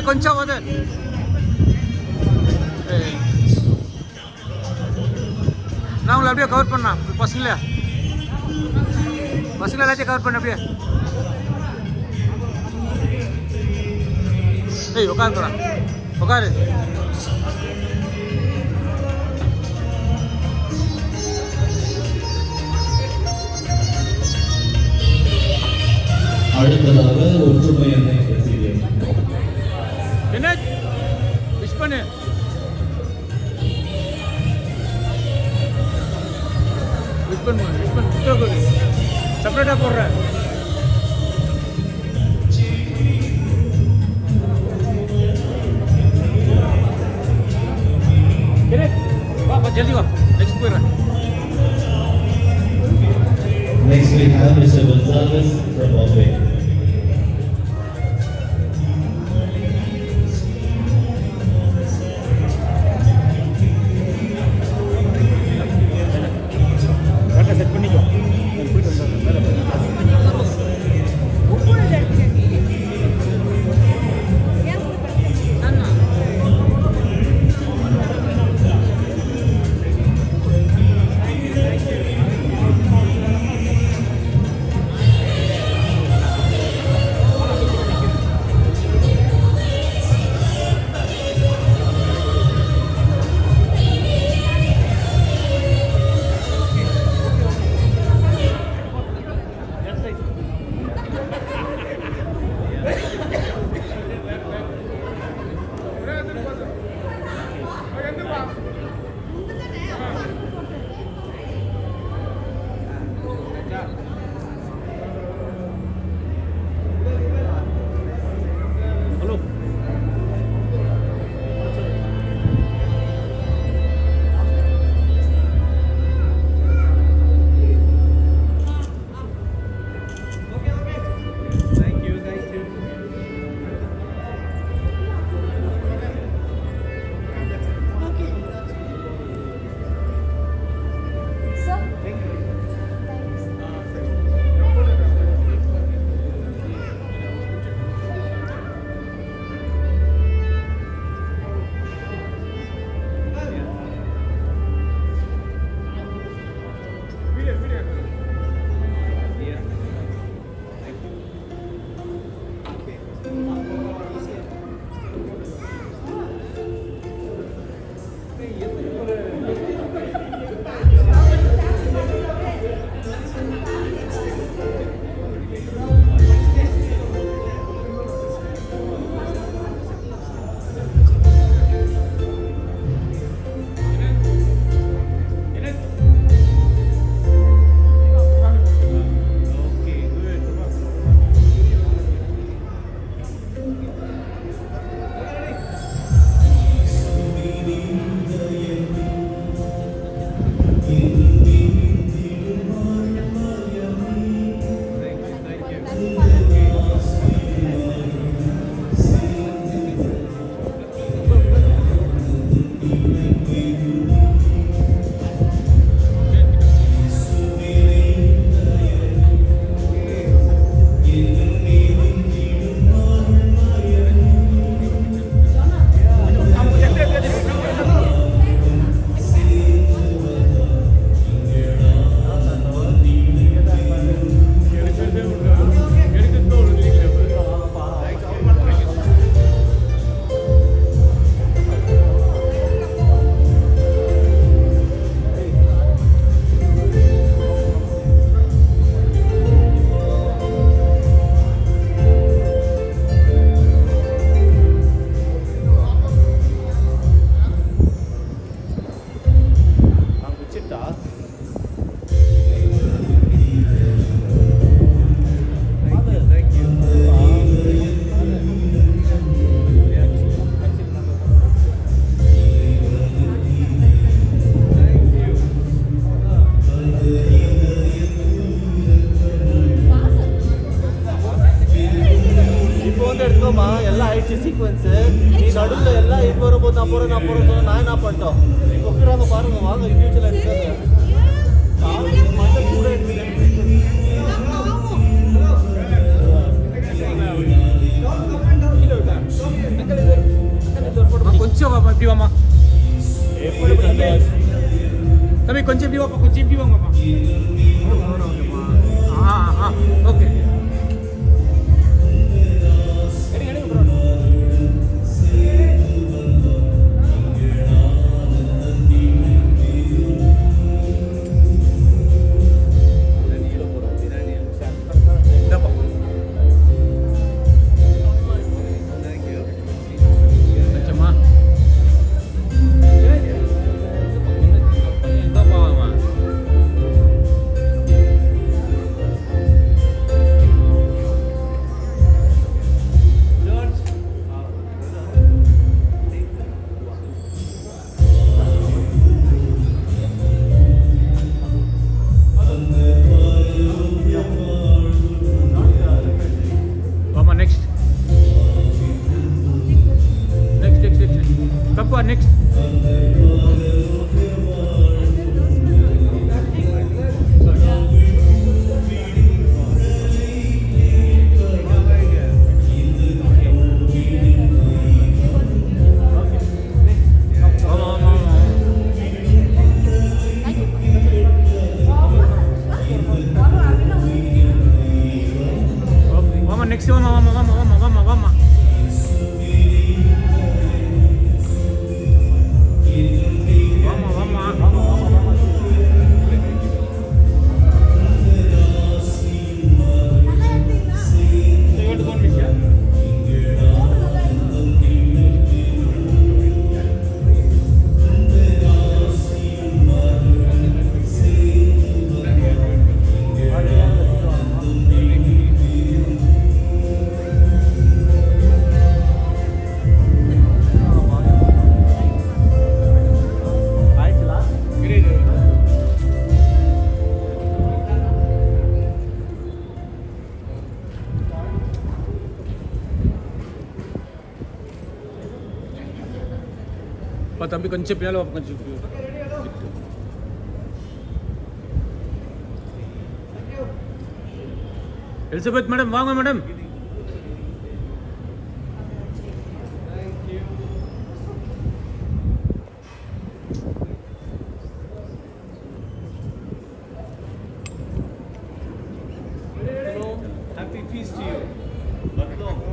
கொஞ்சம் வந்து நான் உங்களை அப்படியே கவர் பண்ணா பசங்கள எல்லாத்தையும் கவர் பண்ண அப்படியே ஏய் உட்காருடா உட்காரு அடுத்ததாக ஒற்றுமை அன்னை பிரசிடென்ட் என்ன விஷ் பண்ணு செப்பரேட்டா போடுறேன் ஜல்தி வா நெக்ஸ்ட் போயிடுறேன் Next we have Mr. Gonzalez from Bombay. இல்லைம்மா எல்லாம் ஆயிடுச்சு சீக்வன்ஸு நீ நடுவில் எல்லாம் இப்போ வரும்போது நான் போகிறேன் சொன்ன நான் என்ன பண்ணிட்டோம் உட்கிறாங்க பாருங்க வாங்க இண்டிவிஜுவலாக எடுத்துக்காங்க மட்டும் கூட కొంచెం இப்படி வாமா தம்பி கொஞ்சம் இப்படி வாப்பா கொஞ்சம் இப்படி வாங்கம்மா ஓகே தம்பி கொஞ்சம் பின்னால கொஞ்சம் எலிசபெத் மேடம் வாங்க madam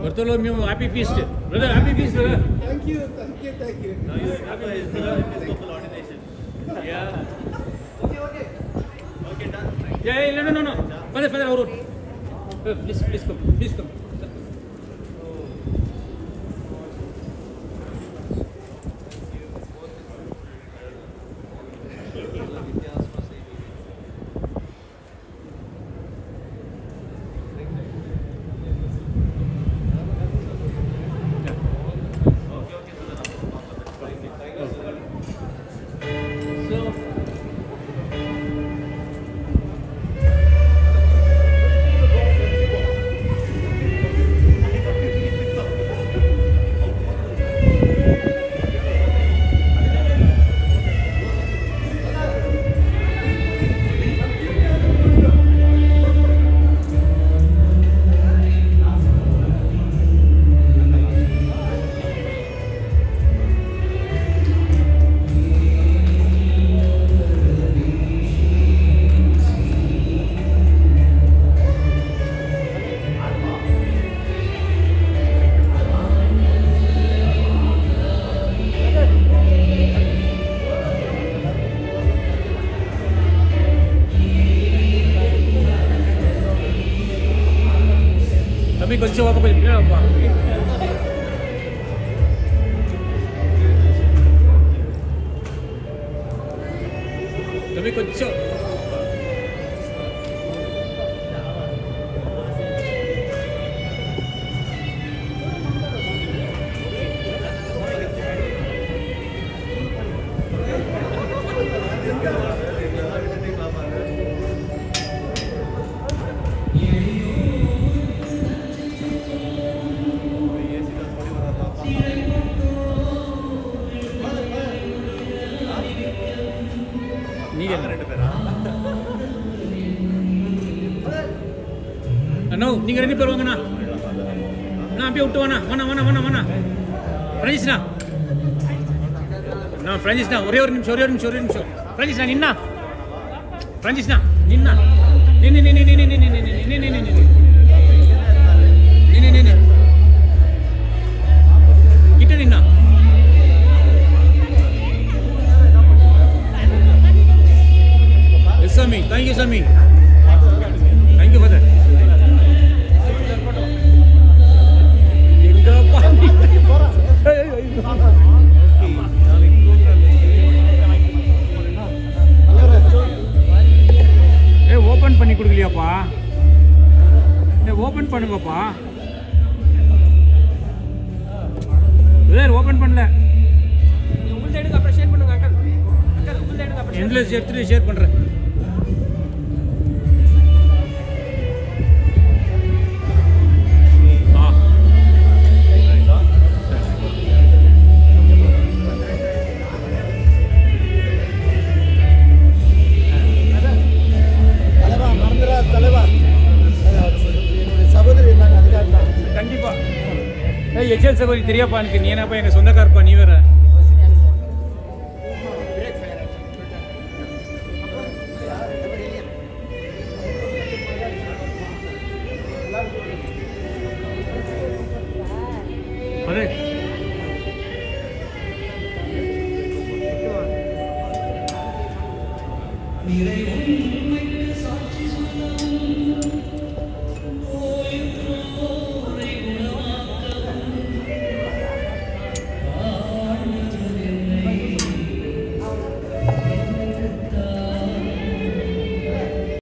Bartholomew, happy feast. Brother, happy feast, brother. Thank you. Now you have Episcopal ordination. Yeah. Okay, done. Yeah, no. Father, our road. Please come. நீங்கள் 2 பேர் வாங்கண்ணா. நான் அப்படியே விட்டு வாண்ணா. வாண்ணா. பிரான்சிஸ்ண்ணா. நான் பிரான்சிஸ்ண்ணா ஒரே ஒரு நிமிஷம். பிரான்சிஸ்ண்ணா நின்னா. நின்னா. கிட்ட நின்னா. Yes, Sami. Thank you, Sami. Thank you, Father. Open பண்ணி கொடுக்கலையாப்பா? ஓபன் பண்ணுங்கப்பா. ஓபன் பண்ணல. உங்கள்ட்ட எடுங்க அப்புறம் ஷேர் பண்ணுங்க அக்கா. உங்கள்ட்ட எடுங்க அப்புறம் எண்ட்லெஸ் எடுத்து ஷேர் பண்றேன். கண்டிப்பா. எச்எல் சகோதரி தெரியாப்பா எனக்கு. நீ என்னப்பா எங்க சொந்தக்காரப்பா, நீ வேற. அதே